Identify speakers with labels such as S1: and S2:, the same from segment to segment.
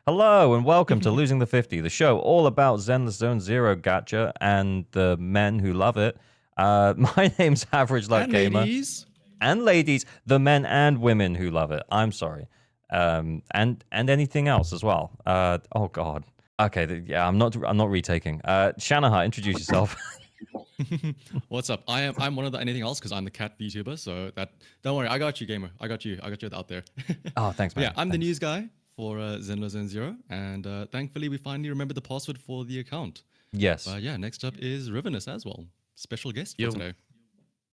S1: Hello and welcome to Losing the 50, the show all about Zenless Zone Zero gacha and the men who love it. My name's Average Luck
S2: And
S1: Gamer.
S2: ladies.
S1: And ladies, the men and women who love it. I'm sorry. And anything else as well. Oh god. Okay, yeah, I'm not retaking. Shanaha, introduce yourself.
S2: What's up? I'm one of the anything else because I'm the cat VTuber. So that don't worry, I got you, gamer. I got you out there.
S1: Oh, thanks, man.
S2: Yeah, I'm the
S1: Thanks.
S2: news guy for Zenless Zone Zero, and thankfully we finally remembered the password for the account.
S1: Yes.
S2: But yeah, next up is Rivenous as well. Special guest for today.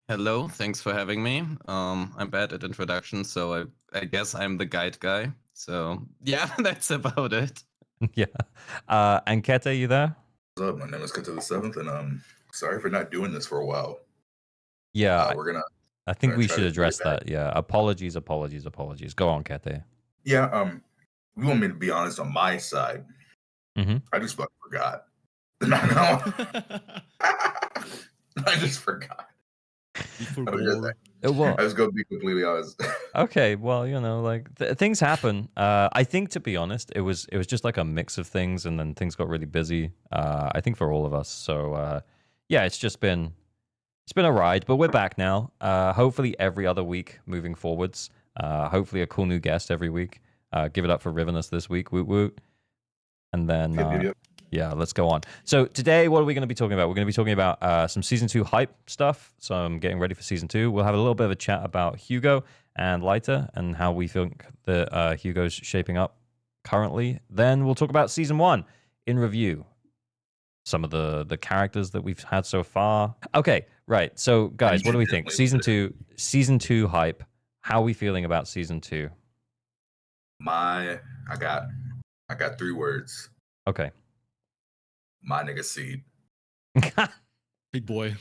S3: Hello, thanks for having me. I'm bad at introductions, so I guess I'm the guide guy. So yeah, that's about it.
S1: Yeah. And Kete, you there?
S4: What's up? My name is Kete the Seventh, and sorry for not doing this for a while.
S1: Yeah.
S4: We're gonna.
S1: I think we
S4: try
S1: should
S4: to
S1: address
S4: get back.
S1: that. Yeah. Apologies. Go on, Kete.
S4: Yeah. You want me to be honest on my side?
S1: Mm-hmm.
S4: I just fucking forgot. No. I just forgot. I was going to be completely honest.
S1: Okay, well, like things happen. I think, to be honest, it was just like a mix of things, and then things got really busy. I think for all of us. So yeah, it's been a ride, but we're back now. Hopefully every other week moving forwards. Hopefully a cool new guest every week. Give it up for Rivenous this week. Woot woot. And then
S4: Yep.
S1: yeah, let's go on. So today, what are we going to be talking about? We're going to be talking about some Season 2 hype stuff. So I'm getting ready for Season 2. We'll have a little bit of a chat about Hugo and Leiter and how we think that Hugo's shaping up currently. Then we'll talk about Season 1 in review. Some of the characters that we've had so far. Okay, right. So guys, what do we think? Season 2 hype. How are we feeling about Season 2?
S4: I got 3 words.
S1: Okay.
S4: My nigga Seed.
S2: Big boy.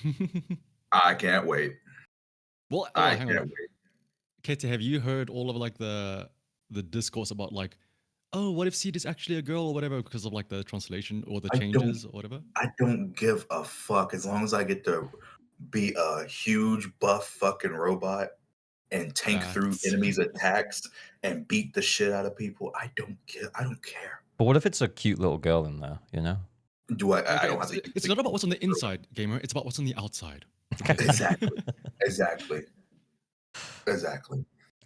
S4: I can't wait.
S2: Well,
S4: I
S2: hang
S4: can't
S2: on.
S4: wait.
S2: Kete, have you heard all of like the discourse about like, oh, what if Seed is actually a girl or whatever because of like the translation or the changes or whatever?
S4: I don't give a fuck as long as I get to be a huge buff fucking robot and tank through enemies' attacks and beat the shit out of people. I don't care.
S1: But what if it's a cute little girl in there,
S4: I don't have to.
S2: It's not about what's on the inside, gamer. It's about what's on the outside.
S4: Exactly.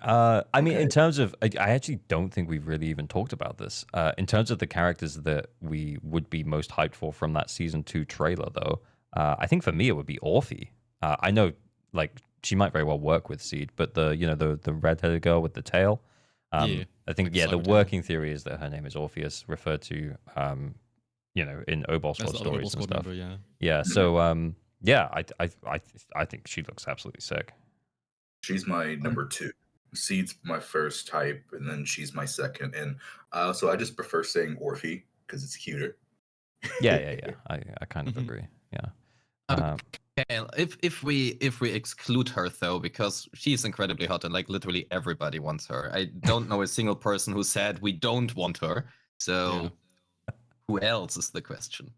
S1: I mean, in terms of, I actually don't think we've really even talked about this. In terms of the characters that we would be most hyped for from that Season 2 trailer, though, I think for me it would be Orphe. I know, like, she might very well work with Seed, but the redheaded girl with the tail.
S2: Yeah,
S1: I think,
S2: like
S1: the working theory is that her name is Orpheus, referred to, in Obol Squad stories and stuff.
S2: Member,
S1: Yeah. So, yeah, I think she looks absolutely sick.
S4: She's my number 2. Seed's my first type, and then she's my second. And so I just prefer saying Orphe because it's cuter.
S1: Yeah. I kind of agree. Yeah.
S3: Okay, if we exclude her though, because she's incredibly hot and like literally everybody wants her. I don't know a single person who said we don't want her. So who else is the question?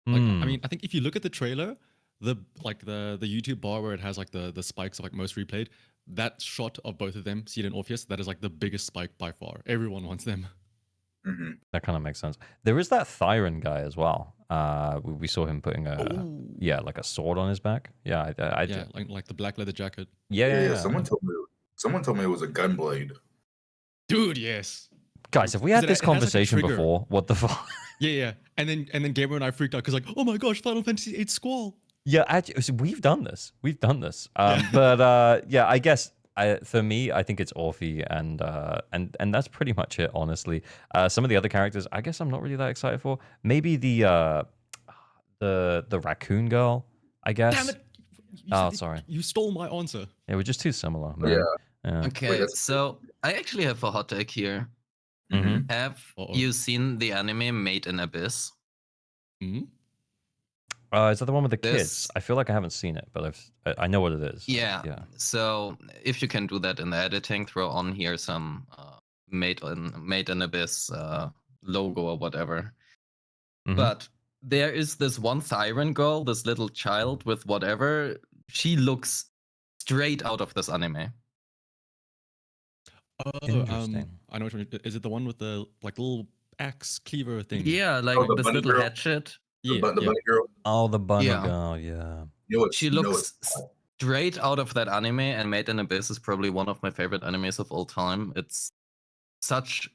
S2: Like, I mean, I think if you look at the trailer, the YouTube bar where it has like the spikes of like most replayed, that shot of both of them, Seed and Orpheus, that is like the biggest spike by far. Everyone wants them.
S4: Mm-hmm.
S1: That kind of makes sense. There is that Thyron guy as well. We saw him putting like a sword on his back. Yeah,
S2: like the black leather jacket.
S1: Yeah.
S4: Someone told me it was a gunblade.
S2: Dude, yes.
S1: Guys, have we had this conversation before? What the fuck?
S2: Yeah. And then Gabriel and I freaked out because like, oh my gosh, Final Fantasy VIII Squall.
S1: Yeah, actually, we've done this. But yeah, I guess for me, I think it's Orphe, and that's pretty much it, honestly. Some of the other characters, I guess I'm not really that excited for. Maybe the raccoon girl, I guess.
S2: Damn it!
S1: Sorry.
S2: You stole my answer.
S1: Yeah, we're just too similar. Man.
S4: Yeah.
S3: Okay, so I actually have a hot take here.
S1: Mm-hmm.
S3: Have you seen the anime Made in Abyss?
S2: Mm-hmm.
S1: Is that the one with the kids? I feel like I haven't seen it, but I know what it is.
S3: Yeah. So if you can do that in the editing, throw on here some Made in Abyss logo or whatever. Mm-hmm. But there is this one Thyron girl, this little child with whatever. She looks straight out of this anime.
S1: Interesting.
S2: I know which one. Is it the one with the like little axe cleaver thing.
S3: Yeah, like
S4: Oh, the
S3: this
S4: bunny
S3: little
S4: girl?
S3: hatchet.
S2: Yeah,
S4: The
S2: yeah.
S4: bunny girl?
S1: Oh, the bunny
S3: Yeah.
S1: girl. Yeah.
S3: She looks straight out of that anime, and Made in Abyss is probably one of my favorite animes of all time. It's such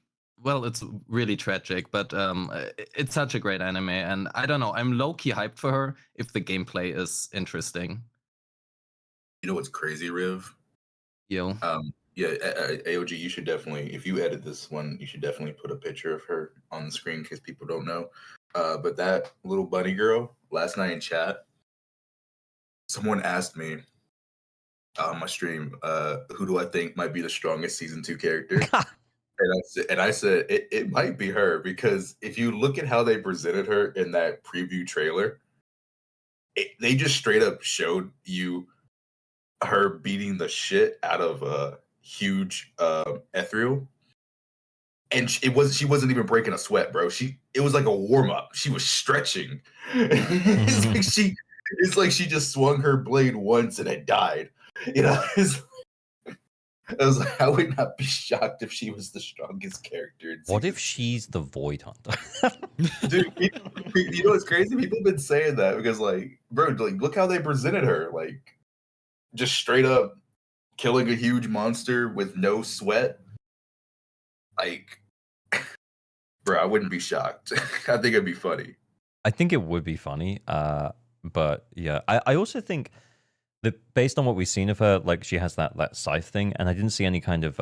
S3: it's really tragic, but it's such a great anime, and I don't know, I'm low-key hyped for her if the gameplay is interesting.
S4: You know what's crazy, Riv?
S3: Yo.
S4: Yeah, AOG, you should definitely, if you edit this one, you should definitely put a picture of her on the screen because people don't know. But that little bunny girl, last night in chat, someone asked me on my stream, who do I think might be the strongest season 2 character? And I said it might be her because if you look at how they presented her in that preview trailer, they just straight up showed you her beating the shit out of a huge ethereal, and she wasn't even breaking a sweat, bro. It was like a warm up. She was stretching. It's like she just swung her blade once and it died. You know, I was like, I would not be shocked if she was the strongest character.
S1: What if she's the Void Hunter?
S4: Dude, you know what's crazy? People have been saying that because, like, bro, like, look how they presented her, like, just straight up killing a huge monster with no sweat. Like, bro, I wouldn't be shocked. I think it'd be funny.
S1: I think it would be funny. But yeah, I also think that based on what we've seen of her, like she has that scythe thing, and I didn't see any kind of.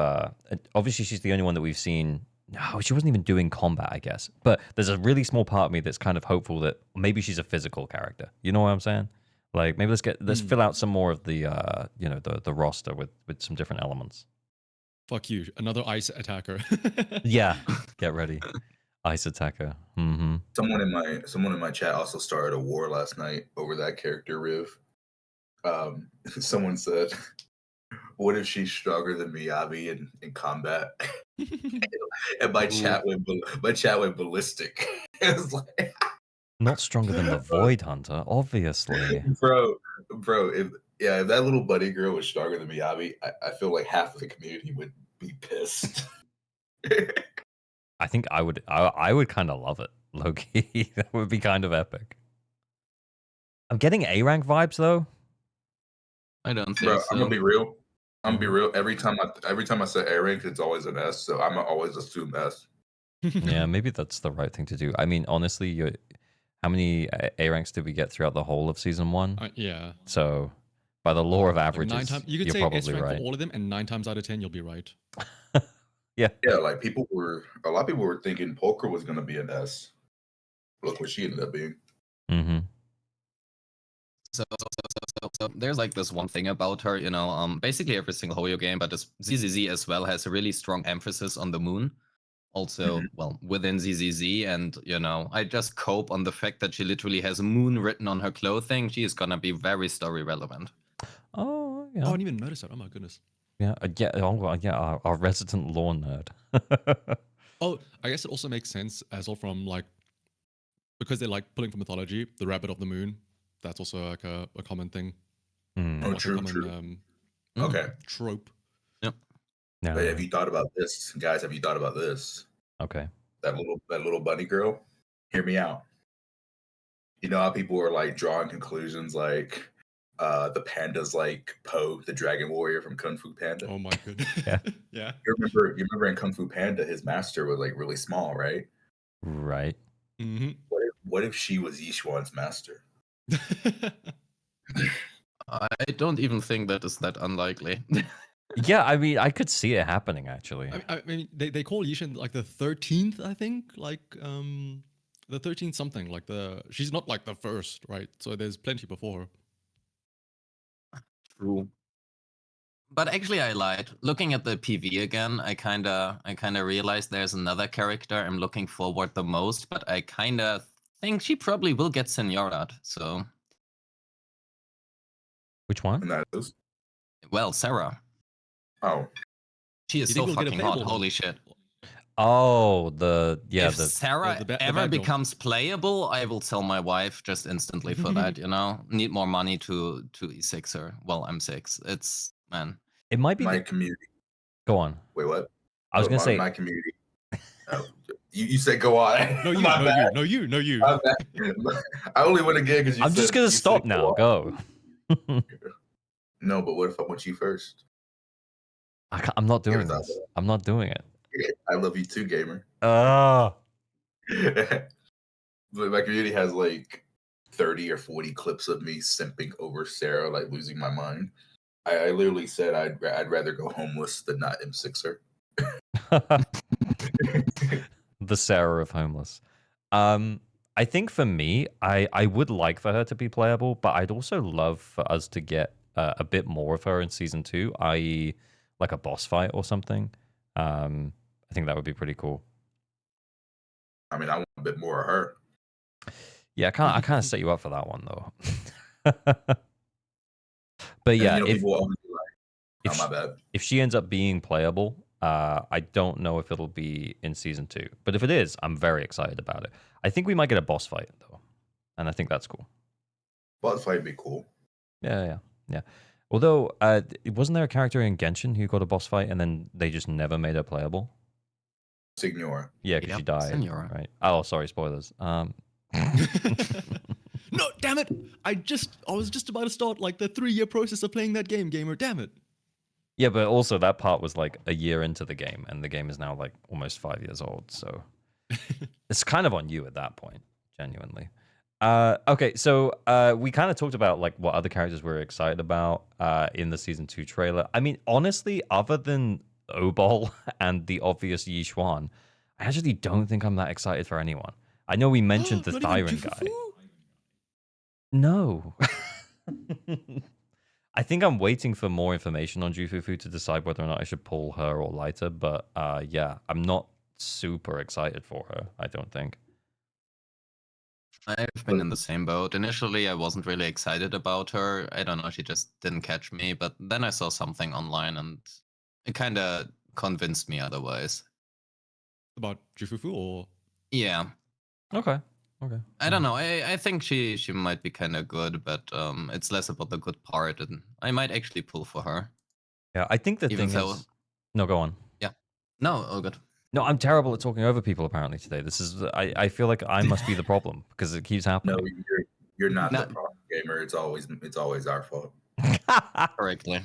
S1: Obviously, she's the only one that we've seen. No, she wasn't even doing combat, I guess. But there's a really small part of me that's kind of hopeful that maybe she's a physical character. You know what I'm saying? Like maybe let's fill out some more of the the roster with some different elements.
S2: Fuck you, another ice attacker.
S1: Yeah, get ready, ice attacker. Mm-hmm.
S4: Someone in my chat also started a war last night over that character, Riv. Someone said, "What if she's stronger than Miyabi in combat?" And my chat went ballistic. It was like,
S1: Not stronger than the Void Hunter, obviously.
S4: bro. If that little bunny girl was stronger than Miyabi, I feel like half of the community would be pissed.
S1: I think I would kind of love it, low-key. That would be kind of epic. I'm getting A rank vibes though.
S3: I don't think
S4: Bro,
S3: so.
S4: I'm gonna be real. Every time I say A rank, it's always an S. So I'm always assume S.
S1: Yeah, maybe that's the right thing to do. I mean, honestly, how many A ranks did we get throughout the whole of season 1?
S2: Yeah.
S1: So, by the law of
S2: Like
S1: averages,
S2: you could
S1: you're
S2: say
S1: probably
S2: S rank
S1: right.
S2: for all of them, and 9 times out of 10 you'll be right.
S1: Yeah.
S4: Yeah, like a lot of people were thinking Poker was gonna be an S. Look what she ended up being.
S1: Mm-hmm.
S3: So there's like this one thing about her, basically every single Hoyo game, but this ZZZ as well has a really strong emphasis on the moon. Also, well, within ZZZ, and I just cope on the fact that she literally has moon written on her clothing. She is gonna be very story relevant.
S1: Oh, yeah.
S2: Oh, I didn't even notice that. Oh my goodness.
S1: Yeah, our resident lore nerd.
S2: Oh, I guess it also makes sense as well from like, because they're like pulling from mythology, the rabbit of the moon. That's also like a common thing.
S1: Mm.
S4: Oh,
S2: Like
S4: true,
S2: a common,
S4: true. Okay.
S2: trope.
S3: Yep.
S1: No.
S4: But have you thought about this, guys? Have you thought about this?
S1: Okay.
S4: That little bunny girl. Hear me out. You know how people are like drawing conclusions like the panda's like Po, the dragon warrior from Kung Fu Panda.
S2: Oh my goodness.
S1: Yeah.
S2: Yeah.
S4: You remember in Kung Fu Panda, his master was like really small, right?
S1: Right.
S2: Mm-hmm.
S4: What if she was Yishuan's master?
S3: I don't even think that is that unlikely.
S1: Yeah, I mean, I could see it happening actually.
S2: I mean, they call Yishan like the 13th, I think, like the 13th something. Like she's not like the first, right? So there's plenty before her.
S3: True. But actually, I lied. Looking at the PV again, I kinda realized there's another character I'm looking forward the most, but I kinda think she probably will get Senora. So,
S1: Which one?
S4: And that is
S3: well, Sarah.
S4: oh,
S3: She is
S2: You
S3: so
S2: think we'll get a
S3: fucking hot.
S2: playable one?
S3: Holy shit.
S1: Oh,
S3: If Sarah
S2: the
S3: ever
S2: bad girl.
S3: becomes playable, I will tell my wife just instantly for that, Need more money to E6 her. Well, I'm 6. It's, man.
S1: it might be
S4: my community.
S1: Go on.
S4: Wait, what?
S1: I was gonna say
S4: my community. You said go on.
S2: No, you,
S4: My
S2: no,
S4: bad.
S2: you, no, you, no, you.
S4: My bad. I only went again because you
S1: I'm
S4: said.
S1: just gonna
S4: you
S1: stop
S4: said
S1: now.
S4: on.
S1: Go.
S4: No, but what if I went you first?
S1: I'm not doing
S4: Give us
S1: this. I'm not doing it.
S4: I love you too, gamer.
S1: Ah.
S4: But my community has like 30 or 40 clips of me simping over Sarah, like losing my mind. I literally said I'd rather go homeless than not M6er.
S1: The Sarah of homeless. I think for me, I would like for her to be playable, but I'd also love for us to get a bit more of her in season 2, i.e., like a boss fight or something. I think that would be pretty cool.
S4: I mean, I want a bit more of her.
S1: Yeah, I kind of set you up for that one though. But yeah,
S4: And, people will always be like, "Oh, my bad."
S1: If she ends up being playable, I don't know if it'll be in season 2. But if it is, I'm very excited about it. I think we might get a boss fight though, and I think that's cool.
S4: Boss fight would be cool.
S1: Yeah. Although, wasn't there a character in Genshin who got a boss fight and then they just never made her playable?
S4: Signora.
S1: Yeah, because she died.
S3: Senora.
S1: Right. Oh, sorry, spoilers.
S2: No, damn it! I was just about to start like the 3-year process of playing that game, gamer. Damn it!
S1: Yeah, but also that part was like a year into the game, and the game is now like almost 5 years old. So it's kind of on you at that point, genuinely. Okay, so we kind of talked about like what other characters we're excited about in the season 2 trailer. I mean, honestly, other than Obol and the obvious Yi Xuan, I actually don't think I'm that excited for anyone. I know we mentioned the
S2: Not even
S1: Thyron guy.
S2: Jufufu?
S1: No. I think I'm waiting for more information on Jufufu to decide whether or not I should pull her or Lighter, but yeah, I'm not super excited for her, I don't think.
S3: I've been in the same boat. Initially, I wasn't really excited about her. I don't know, she just didn't catch me. But then I saw something online and it kind of convinced me otherwise.
S2: About Jufufu or?
S3: Yeah.
S1: Okay.
S3: I don't know. I think she might be kind of good, but it's less about the good part, and I might actually pull for her.
S1: Yeah, I think the
S3: Even
S1: thing
S3: though-
S1: is... No, go on.
S3: Yeah. No, all good.
S1: No, I'm terrible at talking over people apparently today. This is... I feel like I must be the problem because it keeps happening.
S4: No, you're not
S3: No.
S4: the problem, gamer. It's always our fault.
S3: Correctly.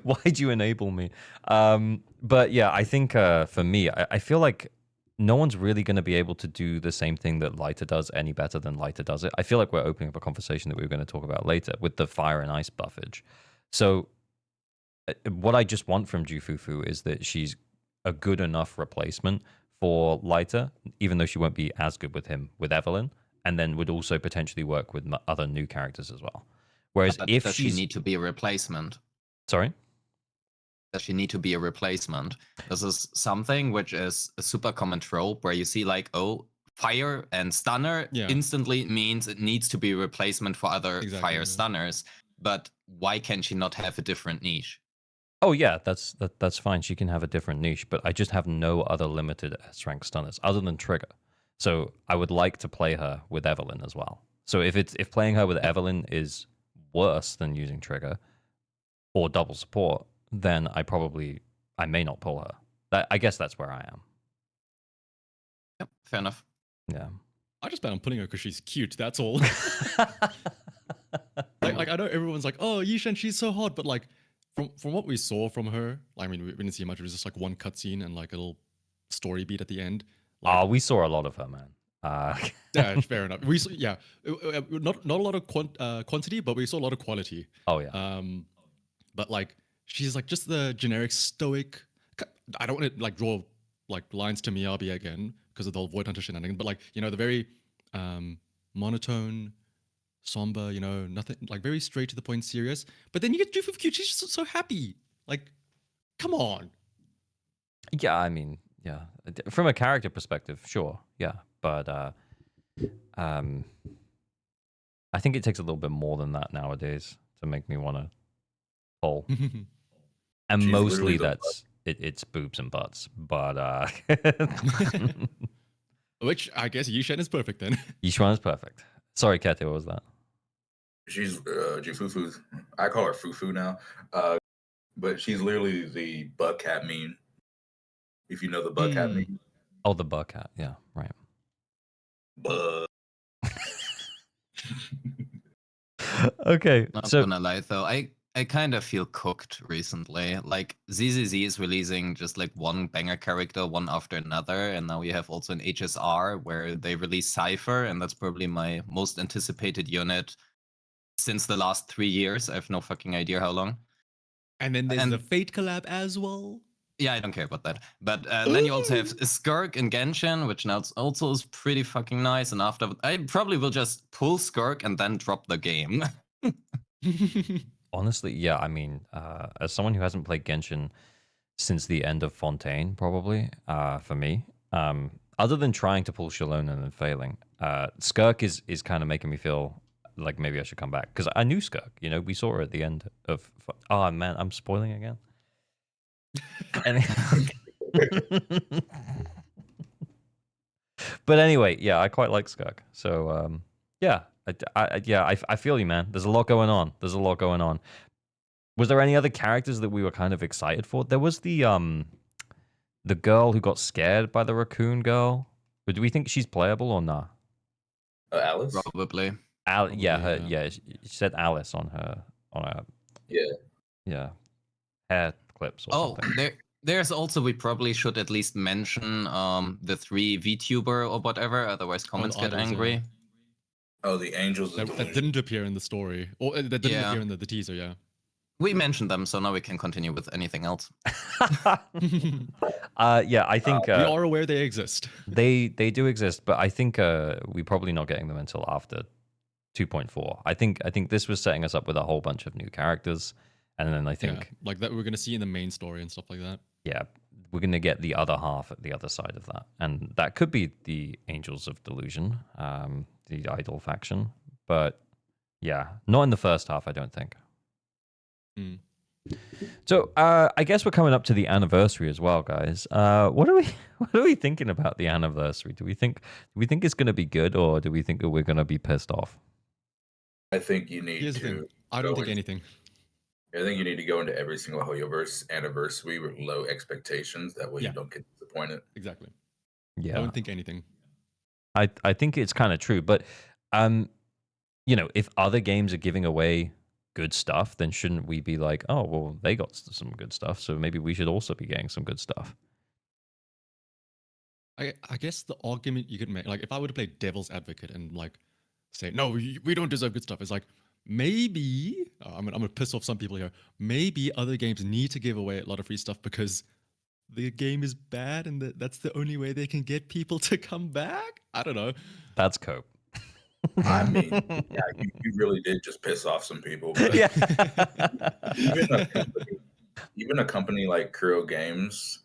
S1: Why'd you enable me? But yeah, I think for me, I feel like no one's really going to be able to do the same thing that Lighter does any better than Lighter does it. I feel like we're opening up a conversation that we were going to talk about later with the fire and ice buffage. So what I just want from Jufufu is that she's a good enough replacement for Lighter, even though she won't be as good with him with Evelyn, and then would also potentially work with other new characters as well. Whereas
S3: But
S1: if
S3: does
S1: she
S3: need to be a replacement?
S1: Sorry?
S3: Does she need to be a replacement? This is something which is a super common trope where you see like, oh, fire and stunner instantly means it needs to be a replacement for other fire stunners. But why can she not have a different niche?
S1: Oh yeah, that's fine. She can have a different niche, but I just have no other limited S-rank stunners other than Trigger. So I would like to play her with Evelyn as well. So if playing her with Evelyn is worse than using Trigger or double support, then I may not pull her. I guess that's where I am.
S3: Yep, fair enough.
S1: Yeah.
S2: I just plan on pulling her because she's cute. That's all. like I know everyone's like, oh, Yishan, she's so hot, but like from what we saw from her, I mean, we didn't see much. It was just like one cutscene and like a little story beat at the end. Like,
S1: we saw a lot of her, man.
S2: Yeah, fair enough. We saw, not a lot of quantity, but we saw a lot of quality.
S1: Oh yeah.
S2: But like she's like just the generic stoic. I don't want to like draw like lines to Miyabi again because of the whole Void Hunter shenanigan, but like the very monotone, somber, nothing, like very straight to the point, serious. But then you get Jufufu cute. She's just so happy. Like, come on.
S1: Yeah, I mean, yeah. From a character perspective, sure, yeah. But I think it takes a little bit more than that nowadays to make me want to pull. And
S4: She's
S1: mostly it's boobs and butts. But
S2: which I guess Yishan is perfect then.
S1: Yishuan is perfect. Sorry, Katy, what was that?
S4: She's Jufufu's. I call her Fufu now, but she's literally the butt cat meme. If you know the butt cat meme.
S1: Oh, the Burkat. Yeah, right.
S4: But
S1: Okay,
S3: Not
S1: so
S3: gonna lie though, I kind of feel cooked recently. Like ZZZ is releasing just like one banger character one after another, and now you have also an HSR where they release Cypher, and that's probably my most anticipated unit since the last 3 years. I have no fucking idea how long.
S2: And then there's
S3: And
S2: the Fate collab as well.
S3: yeah, I don't care about that. But then you also have Skirk and Genshin, which now also is pretty fucking nice. And after, I probably will just pull Skirk and then drop the game.
S1: honestly, yeah, I mean, as someone who hasn't played Genshin since the end of Fontaine, probably, for me, other than trying to pull Shalone and then failing, Skirk is kind of making me feel like maybe I should come back because I knew Skirk. You know, we saw her at the end of. Oh man, I'm spoiling again. And but anyway, yeah, I quite like Skirk. So yeah, I feel you, man. There's a lot going on. There's a lot going on. Was there any other characters that we were kind of excited for? There was the girl who got scared by the raccoon girl. But do we think she's playable or not?
S4: Alice?
S3: Probably.
S1: Yeah, her,
S2: yeah.
S1: yeah. She said Alice on her
S4: Yeah.
S1: hair clips or
S3: Oh,
S1: something.
S3: there's also, we probably should at least mention the 3 VTuber or whatever, otherwise comments get
S2: idols,
S3: angry.
S2: yeah.
S4: Oh, the Angels of
S2: That
S4: Delusion.
S2: didn't appear in the story. Or that didn't
S3: Yeah.
S2: appear in the teaser, yeah.
S3: We mentioned them, so now we can continue with anything else.
S1: Yeah, I think
S2: We are aware they exist.
S1: they do exist, but I think we're probably not getting them until after 2.4. I think this was setting us up with a whole bunch of new characters, and then I think
S2: Yeah, like that we're gonna see in the main story and stuff like that.
S1: yeah, we're gonna get the other half at the other side of that, and that could be the Angels of Delusion, the idol faction, but yeah, not in the first half, I don't think.
S2: Mm.
S1: So I guess we're coming up to the anniversary as well, guys. What are we thinking about the anniversary? Do we think it's going to be good, or do we think that we're going to be pissed off?
S4: I think you need
S2: Here's the
S4: to.
S2: thing. I don't
S4: go
S2: think
S4: in-
S2: anything.
S4: I think you need to go into every single Hoyoverse anniversary with low expectations. That way
S2: Yeah.
S4: you don't get disappointed.
S2: Exactly.
S1: Yeah,
S2: Don't think anything.
S1: I think it's kind of true, but you know, if other games are giving away good stuff, then shouldn't we be like, oh, well, they got some good stuff, so maybe we should also be getting some good stuff?
S2: I guess the argument you could make, like if I were to play devil's advocate and like say, no, we don't deserve good stuff, it's like maybe I'm gonna piss off some people here. Maybe other games need to give away a lot of free stuff because the game is bad and that's the only way they can get people to come back. I don't know.
S1: That's cope.
S4: I mean, yeah, you really did just piss off some people. But
S1: Yeah.
S4: even a company like Kuro Games,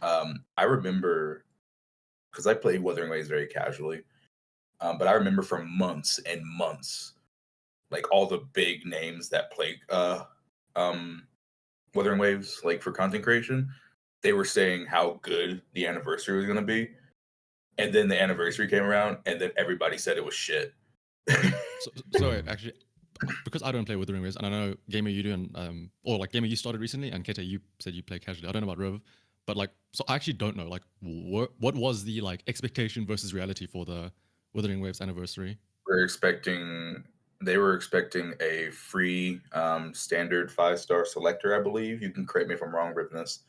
S4: I remember because I played Wuthering Waves very casually, but I remember for months and months, like all the big names that play Wuthering Waves, like for content creation, they were saying how good the anniversary was going to be. And then the anniversary came around, and then everybody said it was shit.
S2: So actually, because I don't play Wuthering Waves, and I know Gamer you do, and or like Gamer you started recently, and Keta you said you play casually. I don't know about Riv, but like, so I actually don't know like what was the like expectation versus reality for the Wuthering Waves anniversary.
S4: They were expecting a free standard 5-star selector, I believe. You can correct me if I'm wrong, Rivenous.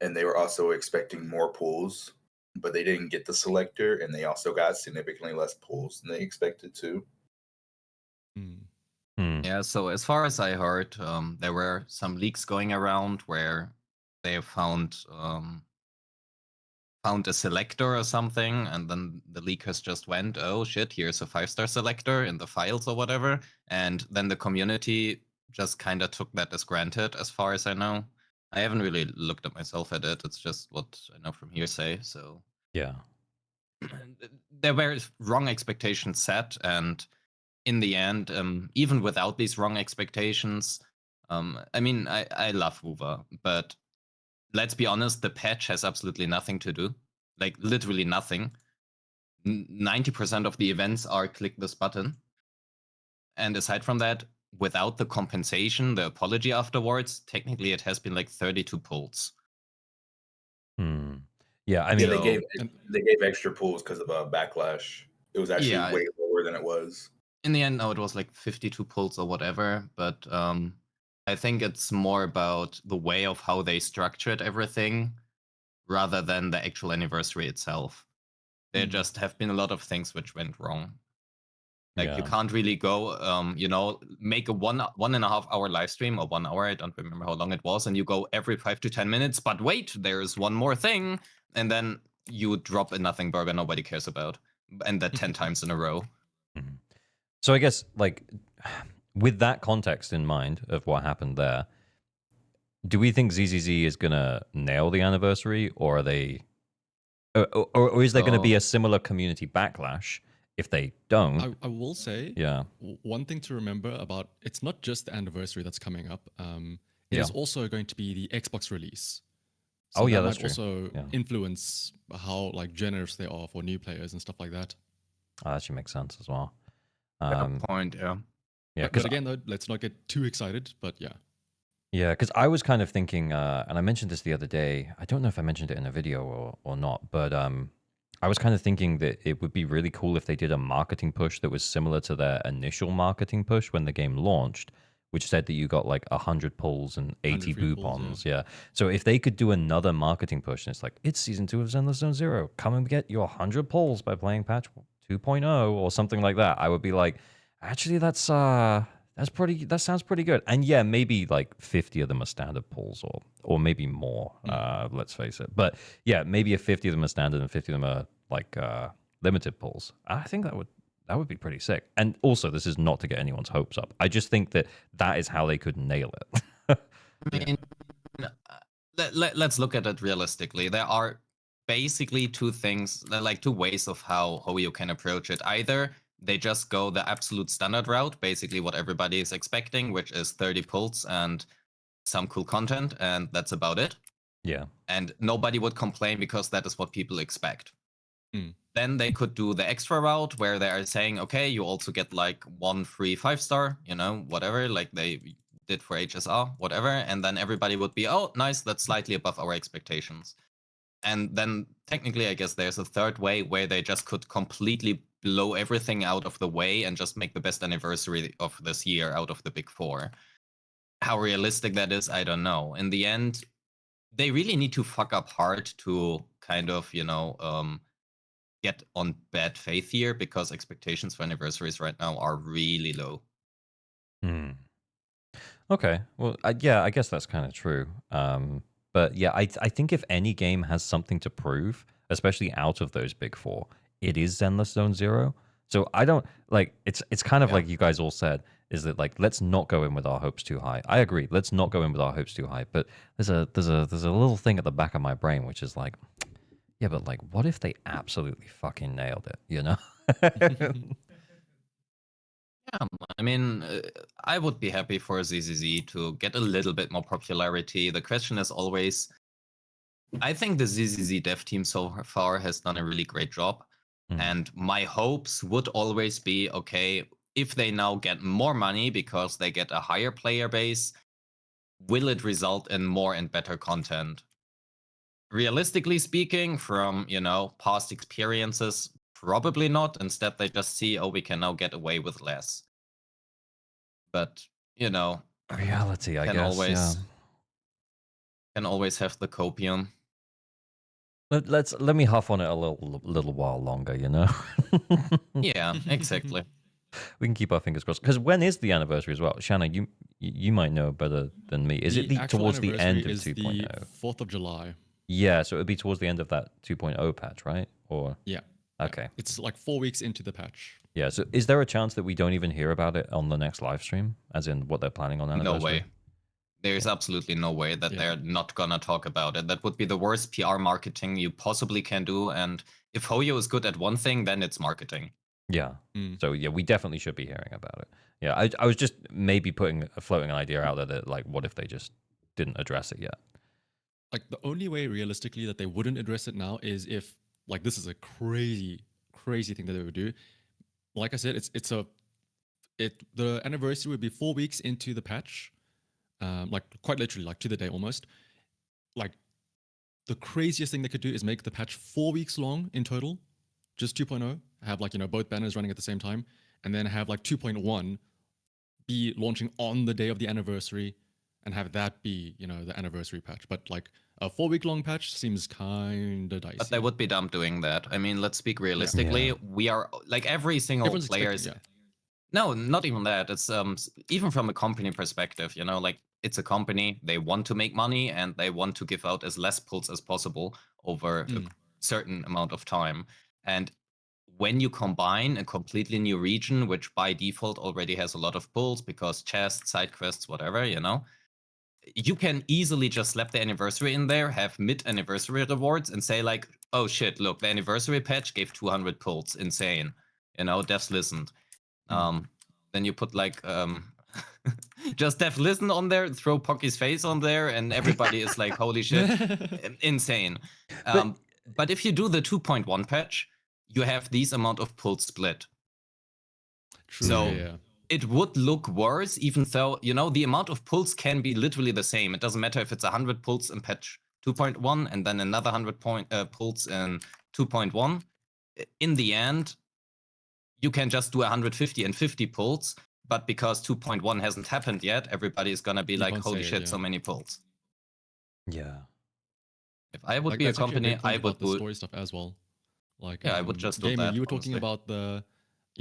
S4: And they were also expecting more pulls, but they didn't get the selector, and they also got significantly less pulls than they expected to.
S3: Yeah, so as far as I heard, there were some leaks going around where they found a selector or something, and then the leakers just went, oh shit, here's a 5-star selector in the files or whatever, and then the community just kind of took that as granted, as far as I know. I haven't really looked at myself at it. It's just what I know from hearsay. So
S1: Yeah.
S3: there were wrong expectations set, and in the end, even without these wrong expectations, I mean, I love Woover, but let's be honest, the patch has absolutely nothing to do. Like, literally nothing. 90% of the events are click this button. And aside from that, without the compensation, the apology afterwards, technically it has been like 32 pulls.
S1: Hmm. Yeah, I
S4: Yeah,
S1: mean,
S2: And
S4: they gave extra pulls because of backlash. It was actually
S3: Yeah,
S4: way lower than it was.
S3: in the end, no, it was like 52 pulls or whatever. But I think it's more about the way of how they structured everything rather than the actual anniversary itself. There just have been a lot of things which went wrong. Like you
S1: yeah.
S3: can't really go, make a 1.5 hour live stream or 1 hour. I don't remember how long it was, and you go every 5 to 10 minutes. But wait, there's one more thing, and then you drop a nothing burger nobody cares about, and that 10 times in a row.
S1: Mhm. So I guess like with that context in mind of what happened there, do we think ZZZ is gonna nail the anniversary, or are they, or is there going to be
S3: So
S1: a similar community backlash if they don't?
S2: I will say
S1: Yeah,
S2: one thing to remember about it's not just the anniversary that's coming up. It
S1: yeah.
S2: is also going to be the Xbox release.
S1: Oh
S2: So
S1: yeah,
S2: that
S1: that's
S2: might
S1: true.
S2: also
S1: Yeah,
S2: influence how like generous they are for new players and stuff like that.
S1: that actually makes sense as well.
S3: fair
S1: Um,
S3: point, yeah.
S1: yeah,
S2: But
S1: because
S2: again, though, let's not get too excited. But yeah,
S1: I was kind of thinking, and I mentioned this the other day. I don't know if I mentioned it in a video or not, but I was kind of thinking that it would be really cool if they did a marketing push that was similar to their initial marketing push when the game launched, which said that you got like 100 pulls and
S2: 100
S1: 80
S2: free pulls. Yeah.
S1: boopons. Yeah. So if they could do another marketing push, and it's like, it's season 2 of Zenless Zone Zero. Come and get your 100 pulls by playing patch 2.0 or something like that. I would be like, actually, that's pretty. That sounds pretty good. And yeah, maybe like 50 of them are standard pulls, or maybe more. Let's face it. But yeah, maybe if 50 of them are standard and 50 of them are like limited pulls. I think that would be pretty sick. And also, this is not to get anyone's hopes up. I just think that is how they could nail it.
S3: I mean, let's look at it realistically. There are basically two things, like two ways of how you can approach it. Either they just go the absolute standard route, basically what everybody is expecting, which is 30 pulls and some cool content, and that's about it.
S1: Yeah.
S3: And nobody would complain because that is what people expect.
S2: Mm.
S3: Then they could do the extra route where they are saying, okay, you also get like one free 5-star, whatever, like they did for HSR, whatever. And then everybody would be, oh, nice, that's slightly above our expectations. And then technically, I guess there's a third way where they just could completely blow everything out of the way and just make the best anniversary of this year out of the big four. How realistic that is, I don't know. In the end, they really need to fuck up hard to kind of, get on bad faith here because expectations for anniversaries right now are really low.
S1: Hmm. Okay. Well, yeah, I guess that's kind of true. But yeah, I think if any game has something to prove, especially out of those big four, it is Zenless Zone Zero. So I don't like it's kind of
S3: Yeah.
S1: like you guys all said, is that like let's not go in with our hopes too high. I agree. Let's not go in with our hopes too high. But there's a little thing at the back of my brain which is like, yeah, but like what if they absolutely fucking nailed it, you know?
S3: Yeah, I mean, I would be happy for ZZZ to get a little bit more popularity. The question is always, I think the ZZZ dev team so far has done a really great job.
S1: Hmm.
S3: And my hopes would always be, okay, if they now get more money because they get a higher player base, will it result in more and better content? Realistically speaking, from past experiences, probably not. Instead, they just see, oh, we can now get away with less. But
S1: Reality, I
S3: can
S1: guess, yeah.
S3: always have the copium.
S1: Let me huff on it a little while longer, you know.
S3: Yeah, exactly.
S1: We can keep our fingers crossed. Because when is the anniversary as well? Shanna, you might know better than me. Is it
S2: The actual
S1: towards the
S2: anniversary
S1: end of
S2: is
S1: 2.0?
S2: the 4th of July.
S1: Yeah, so it would be towards the end of that 2.0 patch, right? Or
S2: Yeah.
S1: okay.
S2: It's like 4 weeks into the patch.
S1: Yeah, so is there a chance that we don't even hear about it on the next live stream? As in what they're planning on
S3: No
S1: anniversary?
S3: way. There's absolutely no way that
S2: Yeah.
S3: they're not gonna talk about it. That would be the worst PR marketing you possibly can do. And if Hoyo is good at one thing, then it's marketing.
S1: Yeah.
S2: Mm.
S1: So yeah, we definitely should be hearing about it. Yeah, I was just maybe floating an idea out there that like, what if they just didn't address it yet?
S2: Like the only way realistically that they wouldn't address it now is if like this is a crazy thing that they would do. Like I said, the anniversary would be 4 weeks into the patch, like quite literally, like to the day almost. Like the craziest thing they could do is make the patch 4 weeks long in total, just 2.0, have like, both banners running at the same time, and then have like 2.1 be launching on the day of the anniversary and have that be, the anniversary patch. But like a 4 week long patch seems kind of dicey.
S3: But they would be dumb doing that. I mean, let's speak realistically.
S1: Yeah.
S3: We are like every single
S2: Everyone's
S3: player's.
S2: expecting,
S3: No, not even that. It's even from a company perspective, like it's a company. They want to make money and they want to give out as less pulls as possible over a certain amount of time. And when you combine a completely new region, which by default already has a lot of pulls because chests, side quests, whatever, you can easily just slap the anniversary in there, have mid-anniversary rewards, and say like, oh shit, look, the anniversary patch gave 200 pulls. Insane. Devs listened. Then you put like just Dev Listen on there, throw Pocky's face on there, and everybody is like, holy shit, insane. But if you do the 2.1 patch, you have these amount of pulls split.
S2: True,
S3: so it would look worse, even though, the amount of pulls can be literally the same. It doesn't matter if it's 100 pulls in patch 2.1 and then another 100 pulls in 2.1. In the end, you can just do 150 and 50 pulls, but because 2.1 hasn't happened yet, everybody is gonna be like, holy shit, so many pulls.
S1: Yeah.
S3: If I would be a company, I would
S2: do the story stuff as well. Like,
S3: I would just do
S2: Gamer,
S3: that.
S2: you were talking about the,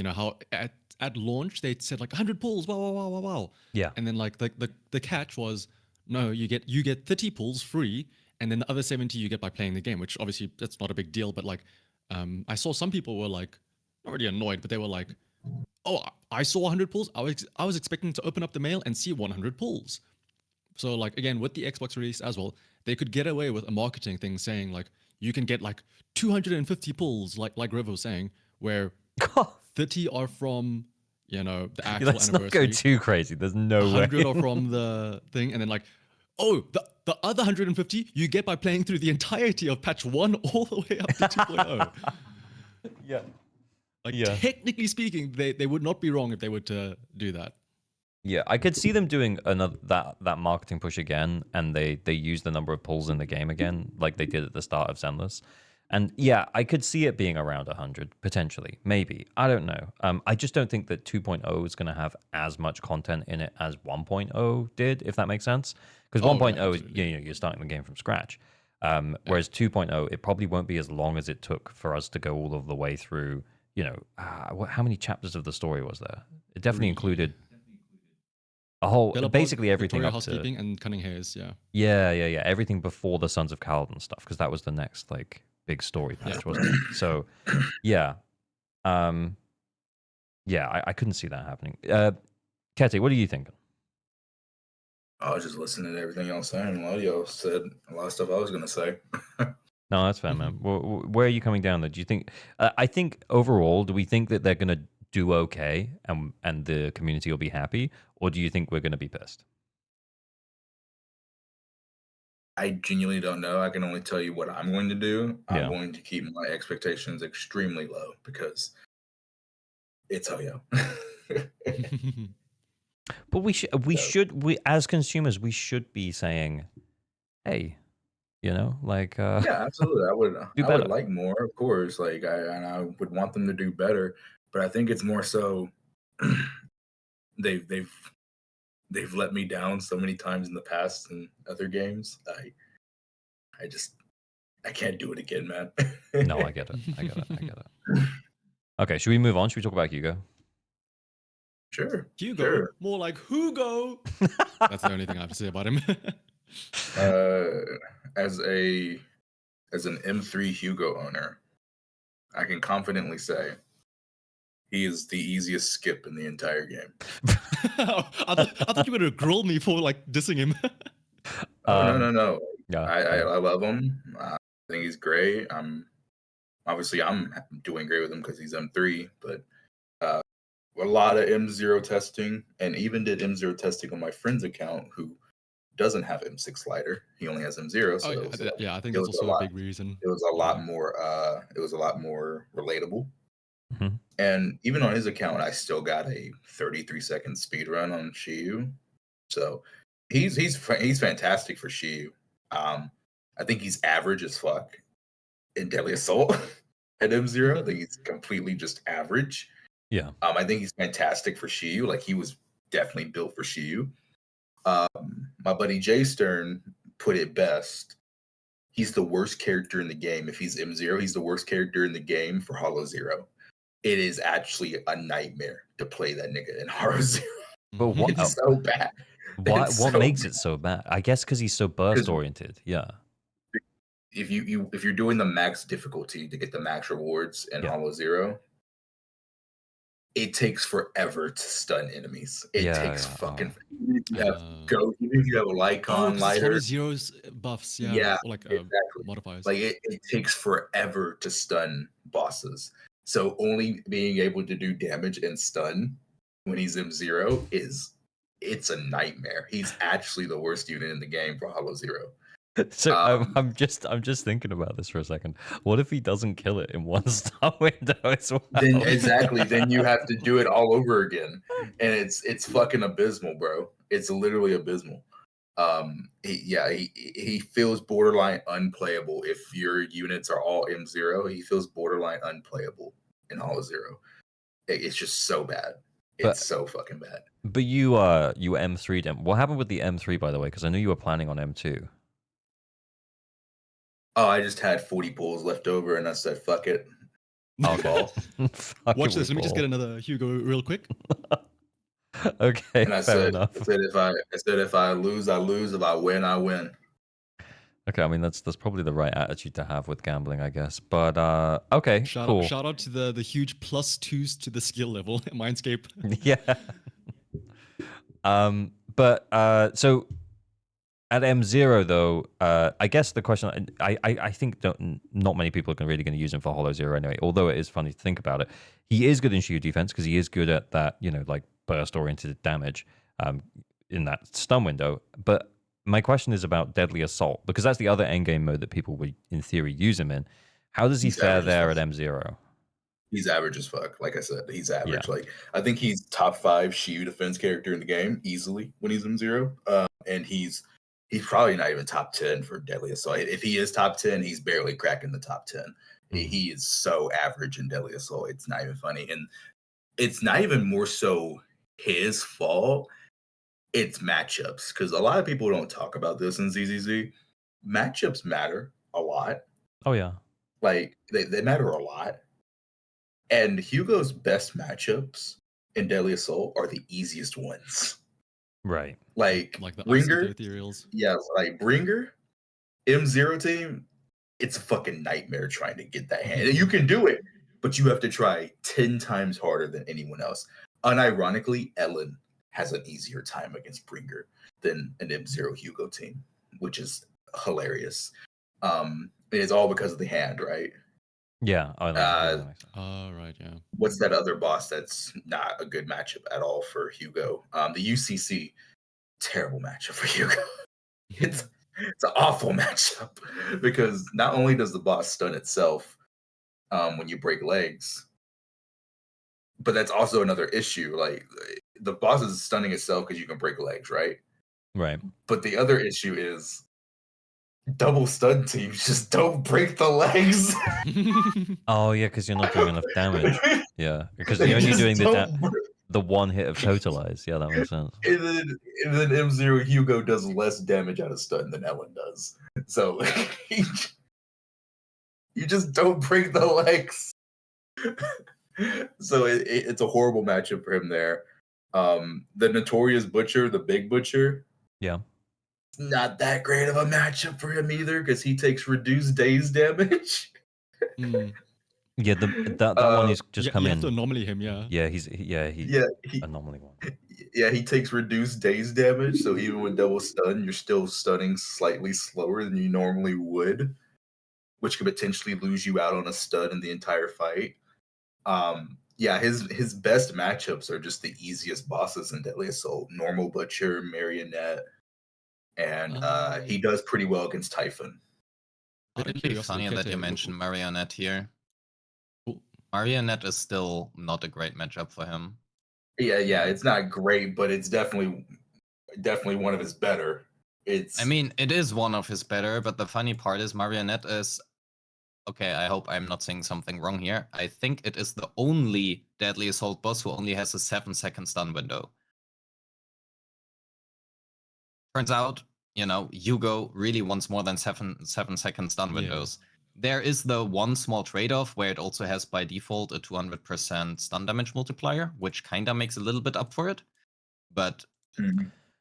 S2: how at launch they said like 100 pulls, wow.
S1: Yeah.
S2: And then like the catch was, no, you get 30 pulls free, and then the other 70 you get by playing the game, which obviously that's not a big deal. But like, I saw some people were like, not really annoyed, but they were like, oh, I saw 100 pulls. I was expecting to open up the mail and see 100 pulls. So like, again, with the Xbox release as well, they could get away with a marketing thing saying like, you can get like 250 pulls, like Riv was saying, where 30 are from, the actual
S1: Let's
S2: anniversary.
S1: not go too crazy. There's no
S2: 100
S1: way.
S2: are from the thing, and then like, oh, the other 150 you get by playing through the entirety of patch 1 all the way up to 2.0.
S1: Yeah.
S2: Like, technically speaking, they would not be wrong if they were to do that.
S1: Yeah, I could see them doing another that marketing push again, and they use the number of pulls in the game again, like they did at the start of Zenless. And yeah, I could see it being around 100 potentially, maybe. I don't know. I just don't think that 2.0 is going to have as much content in it as 1.0 did, if that makes sense. Because 1.0 is you're starting the game from scratch, whereas 2.0 it probably won't be as long as it took for us to go all of the way through. How many chapters of the story was there? It definitely included a whole, basically everything
S2: Victoria
S1: up
S2: Housekeeping
S1: to
S2: and Cunning Hairs,
S1: yeah, everything before the Sons of Kaladin stuff, because that was the next like big story patch, wasn't it? So yeah, I couldn't see that happening. Ketty, what are you thinking?
S4: I was just listening to everything y'all saying. A lot of y'all said a lot of stuff I was gonna say.
S1: No, that's fair, man. Where are you coming down? Though, do you think? I think overall, do we think that they're gonna do okay, and the community will be happy, or do you think we're gonna be pissed?
S4: I genuinely don't know. I can only tell you what I'm going to do.
S1: Yeah.
S4: I'm going to keep my expectations extremely low because it's Ho-Yo.
S1: But we should as consumers we should be saying, hey, like
S4: yeah, absolutely. I
S1: do
S4: would
S1: better.
S4: like more, of course. Like I would want them to do better, but I think it's more so they've let me down so many times in the past in other games. I can't do it again, man.
S1: No, I get it. Okay, should we move on? Should we talk about Hugo?
S4: Sure.
S2: Hugo,
S4: sure.
S2: more like Hugo. That's the only thing I have to say about him.
S4: As an M3 Hugo owner, I can confidently say he is the easiest skip in the entire game.
S2: I thought you were gonna grill me for like dissing him.
S4: Oh no.
S1: Yeah,
S4: I love him. I think he's great. I'm doing great with him because he's M3, but a lot of M0 testing, and even did M0 testing on my friend's account who doesn't have M6 slider. He only has M0. So
S2: I think that's also a big reason.
S4: It was a lot more. It was a lot more relatable.
S1: Mm-hmm.
S4: And even on his account, I still got a 33-second speed run on Shiyu. So he's fantastic for Shiyu. I think he's average as fuck in Deadly Assault at M0. I think he's completely just average.
S1: Yeah.
S4: I think he's fantastic for Shiyu. Like he was definitely built for Shiyu. My buddy Jay Stern put it best. He's the worst character in the game. If he's M0, he's the worst character in the game for Hollow Zero. It is actually a nightmare to play that nigga in Hollow Zero.
S1: But what?
S4: It's so bad.
S1: What makes it so bad? I guess because he's so burst oriented. Yeah.
S4: If you're doing the max difficulty to get the max rewards in Hollow Zero, it takes forever to stun enemies. It takes fucking. Even if you have a Lycon lighter,
S2: Zero's buffs, or like
S4: exactly.
S2: modifiers.
S4: Like it takes forever to stun bosses. So only being able to do damage and stun when he's M0 it's a nightmare. He's actually the worst unit in the game for Hollow Zero.
S1: So I'm just thinking about this for a second. What if he doesn't kill it in one star window as well?
S4: Then you have to do it all over again, and it's fucking abysmal, bro. It's literally abysmal. He feels borderline unplayable if your units are all M0. He feels borderline unplayable in Hollow Zero. It's just so bad. It's so fucking bad.
S1: But you M3'd him. What happened with the M3, by the way? Because I knew you were planning on M2.
S4: Oh, I just had 40 pulls left over, and I said, "Fuck it."
S1: Okay.
S2: Watch this. Let me just get another Hugo real quick.
S1: Okay.
S4: And I said, if I lose, I lose. If I win, I win.
S1: Okay, I mean that's probably the right attitude to have with gambling, I guess. But okay, cool.
S2: Shout out to the huge +2s to the skill level in Mindscape.
S1: Yeah. But so at M0 though, I guess the question I think not many people are really going to use him for Hollow Zero anyway. Although it is funny to think about it, he is good in Shield defense because he is good at that, like burst oriented damage in that stun window. But my question is about Deadly Assault because that's the other endgame mode that people would in theory use him in. How does he fare there at M0?
S4: He's average as fuck. Like I said, he's average. Like I think he's top 5 Shield defense character in the game easily when he's M0. And he's probably not even top 10 for Deadly Assault. If he is top 10, he's barely cracking the top 10. He is so average in Deadly Assault. It's not even funny. And it's not even more so his fault. It's matchups. Because a lot of people don't talk about this in ZZZ. Matchups matter a lot.
S1: Oh, yeah.
S4: Like, they matter a lot. And Hugo's best matchups in Deadly Assault are the easiest ones.
S1: Right.
S2: Like the
S4: Bringer,
S2: ethereals.
S4: Yeah, like Bringer, M0 team, it's a fucking nightmare trying to get that hand. You can do it, but you have to try 10 times harder than anyone else. Unironically, Ellen has an easier time against Bringer than an M0 Hugo team, which is hilarious. It's all because of the hand, right?
S1: Yeah.
S2: Right, yeah.
S4: What's that other boss that's not a good matchup at all for Hugo? The UCC, terrible matchup for Hugo. It's an awful matchup because not only does the boss stun itself when you break legs, but that's also another issue. Like the boss is stunning itself because you can break legs, right?
S1: Right.
S4: But the other issue is double stun teams just don't break the legs.
S1: Oh yeah, because you're not doing enough damage. Yeah, because you're only doing the one hit of totalize. Yeah, that makes sense.
S4: And then M0 Hugo does less damage out of stun than Ellen does. So you just don't break the legs. So it's a horrible matchup for him there. The Notorious Butcher, the Big Butcher.
S1: Yeah.
S4: Not that great of a matchup for him either because he takes reduced days damage.
S1: Yeah, that one he's just come in.
S2: You have to anomaly him, yeah.
S1: Yeah, he's anomaly one.
S4: Yeah, he takes reduced days damage, so even with double stun, you're still stunning slightly slower than you normally would, which could potentially lose you out on a stun in the entire fight. Yeah, his best matchups are just the easiest bosses in Deadly Assault: Normal Butcher, Marionette, and he does pretty well against Typhon.
S3: It'd be funny that you mentioned Marionette here. Marionette is still not a great matchup for him.
S4: Yeah, it's not great, but it's definitely one of his better.
S3: I mean, it is one of his better, but the funny part is Marionette is... Okay, I hope I'm not saying something wrong here. I think it is the only Deadly Assault boss who only has a 7-second stun window. Turns out, Hugo really wants more than 7-second stun windows. There is the one small trade-off where it also has by default a 200% stun damage multiplier, which kinda makes a little bit up for it. But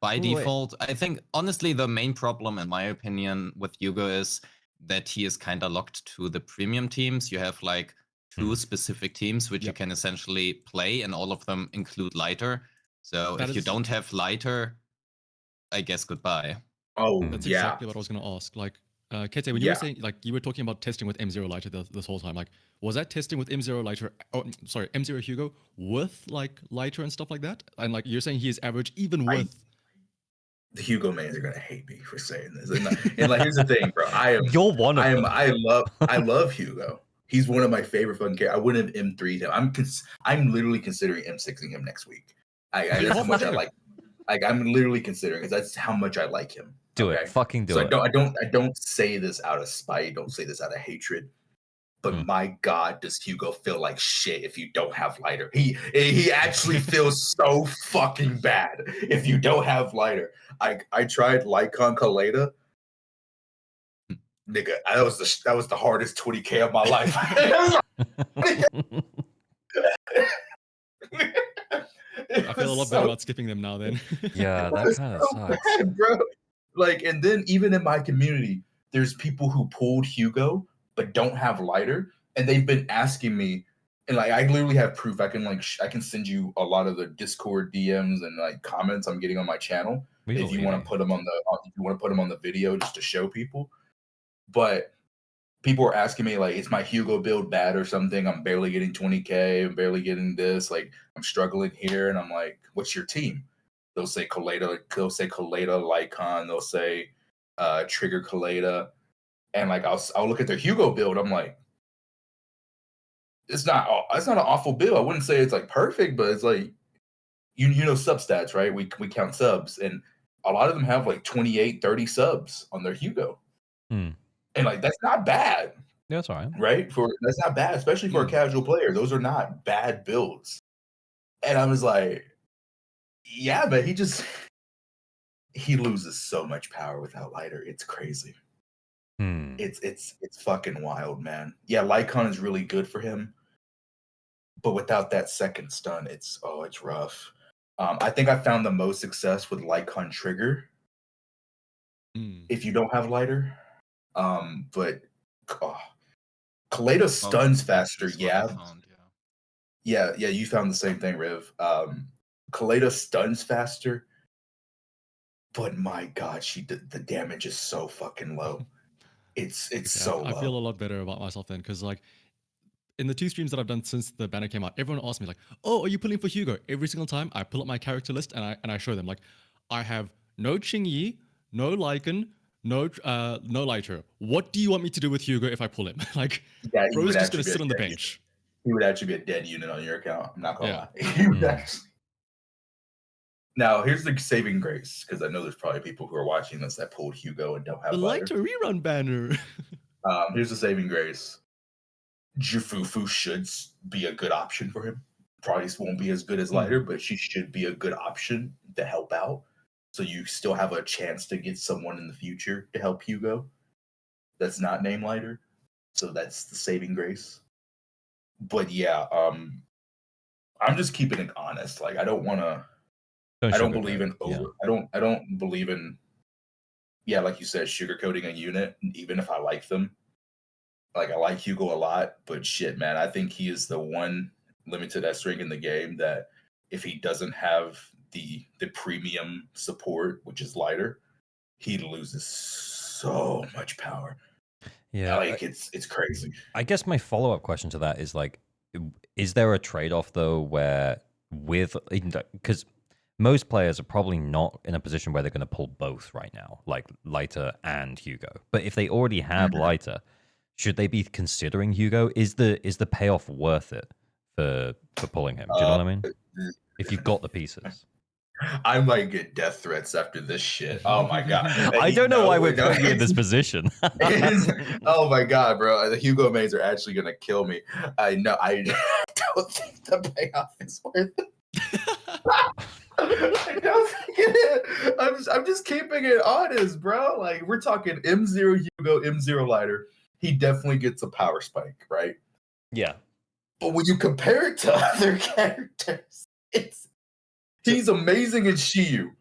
S3: by default, I think, honestly, the main problem, in my opinion, with Hugo is that he is kinda locked to the premium teams. You have, like, 2 specific teams which you can essentially play, and all of them include Lighter. So if you don't have Lighter, I guess goodbye.
S4: Oh,
S2: that's exactly what I was going to ask. Like, Kete, when you were saying, like, you were talking about testing with M0 Lighter this whole time, like, was that testing with M0 Lighter, M0 Hugo with, like, Lighter and stuff like that? And, like, you're saying he is average even with...
S4: The Hugo mans are going to hate me for saying this. And like, here's the thing, bro.
S1: You're one of them.
S4: I love Hugo. He's one of my favorite fucking characters. I wouldn't have M3'd him. I'm literally considering M6ing him next week. That's how much I like. Like, I'm literally considering, because that's how much I like him.
S1: Do it. Fucking do it.
S4: I don't say this out of spite. Don't say this out of hatred. But my God, does Hugo feel like shit if you don't have Lighter? He actually feels so fucking bad if you don't have Lighter. I tried Lycon Kaleda. Nigga, that was the hardest 20K of my life.
S2: I feel a lot better about skipping them now then.
S1: Yeah, that kind of sucks.
S4: Bad, bro. Like, and then even in my community, there's people who pulled Hugo but don't have Lighter, and they've been asking me, and like, I literally have proof. I can send you a lot of the Discord DMs and like comments I'm getting on my channel if you want to put them on the video just to show people. But people are asking me, like, is my Hugo build bad or something? I'm barely getting 20K. I'm barely getting this. Like, I'm struggling here. And I'm like, what's your team? They'll say Kaleda. They'll say Kaleda, Lycon. They'll say Trigger Kaleda. And like, I'll look at their Hugo build. I'm like, it's not an awful build. I wouldn't say it's like perfect, but it's like, you know substats, right? We count subs, and a lot of them have like 28, 30 subs on their Hugo. And like, that's not bad.
S1: Yeah, that's all right.
S4: Right? That's not bad, especially for a casual player. Those are not bad builds. And I was like, yeah, but he loses so much power without Lighter. It's crazy. It's fucking wild, man. Yeah, Lycon is really good for him. But without that second stun, it's rough. I think I found the most success with Lycon Trigger. If you don't have Lighter. But Kaleda stuns faster. Yeah, you found the same thing, Riv. Kaleda stuns faster, but my God, the damage is so fucking low. It's so low.
S2: I feel a lot better about myself then, because like, in the 2 streams that I've done since the banner came out, everyone asks me like, "Oh, are you pulling for Hugo?" Every single time I pull up my character list and I show them, like, I have no Qingyi, no Lycan, no Lighter. What do you want me to do with Hugo if I pull him? Like, bro's just gonna sit on the bench.
S4: He would actually be a dead unit on your account. I'm not gonna lie. Now, here's the saving grace, because I know there's probably people who are watching this that pulled Hugo and don't have
S2: the Lighter rerun banner.
S4: Here's the saving grace. Jufufu should be a good option for him. Probably won't be as good as Lighter, but she should be a good option to help out. So you still have a chance to get someone in the future to help Hugo that's not named Lighter. So that's the saving grace. But yeah, I'm just keeping it honest. Like, I don't believe in like you said, sugarcoating a unit, even if I like them. Like, I like Hugo a lot, but shit, man, I think he is the one limited S rank in the game that if he doesn't have the premium support, which is Lighter, he loses so much power.
S1: Yeah,
S4: like, it's crazy.
S1: I guess my follow-up question to that is, like, is there a trade-off though where because most players are probably not in a position where they're going to pull both right now, like Lighter and Hugo. But if they already have Lighter, should they be considering Hugo? Is the payoff worth it for pulling him? Do you know what I mean? If you've got the pieces.
S4: I might get death threats after this shit. Oh my god!
S1: I don't know why we're
S4: no,
S1: putting you in this position.
S4: oh my god, bro! The Hugo mains are actually gonna kill me. I know. I don't think the payoff is worth it. I don't think it is. I'm just keeping it honest, bro. Like we're talking M0 Hugo, M0 lighter. He definitely gets a power spike, right?
S1: Yeah.
S4: But when you compare it to other characters, he's amazing in Shiyu.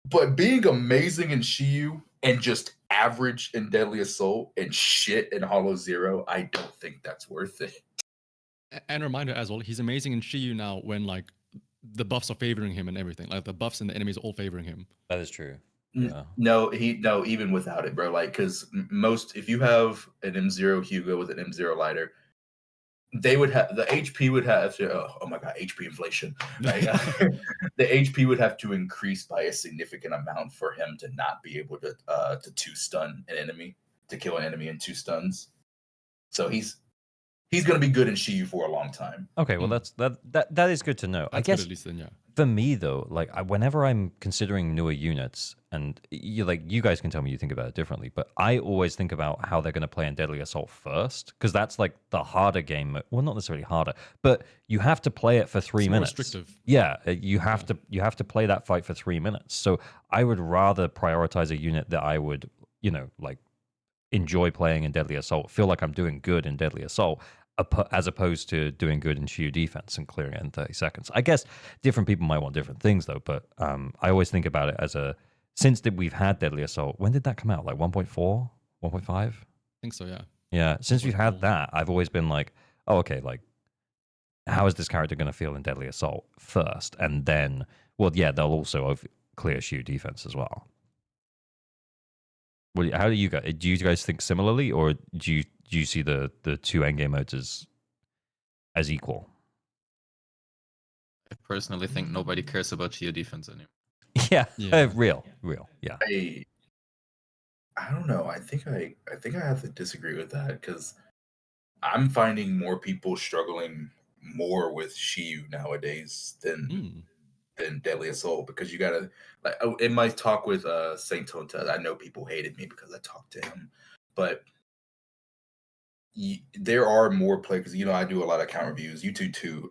S4: But being amazing in Shiyu and just average in Deadly Assault and shit in Hollow Zero, I don't think that's worth it.
S2: And reminder as well, he's amazing in Shiyu now when like the buffs are favoring him and everything. Like the buffs and the enemies are all favoring him.
S1: That is true.
S4: Yeah. No, even without it, bro. Like, because if you have an M0 Hugo with an M0 lighter, they would have the HP would have to. Oh my god, HP inflation! Like, the HP would have to increase by a significant amount for him to not be able to two stun an enemy, to kill an enemy in 2 stuns. So he's going to be good in Shiyu for a long time.
S1: Okay, well that is good to know.
S2: That's
S1: I guess
S2: good at least then, yeah.
S1: for me though, like whenever I'm considering newer units, and you guys can tell me you think about it differently, but I always think about how they're going to play in Deadly Assault first, because that's like the harder game. Well, not necessarily harder, but you have to play it for 3
S2: It's more
S1: minutes.
S2: restrictive.
S1: Yeah, you have to play that fight for 3 minutes. So I would rather prioritize a unit that I would like enjoy playing in Deadly Assault, feel like I'm doing good in Deadly Assault, as opposed to doing good in Shiyu defense and clearing it in 30 seconds. I guess different people might want different things though, but I always think about it as since we've had Deadly Assault, when did that come out? Like 1.4, 1.5?
S2: I think so, yeah.
S1: Yeah, since we've had that, I've always been like, oh, okay, like, how is this character going to feel in Deadly Assault first? And then, well, yeah, they'll also clear Shiyu defense as well. Well, how do you guys think similarly, or do you see the 2 endgame modes as equal?
S3: I personally think nobody cares about Shiyu defense anymore.
S1: Yeah. Real, yeah.
S4: I don't know. I think I have to disagree with that, because I'm finding more people struggling more with Shiyu nowadays than Deadly Assault, because you gotta, like, in my talk with Saint Tonta, I know people hated me because I talked to him, but there are more players. I do a lot of count reviews. You do too.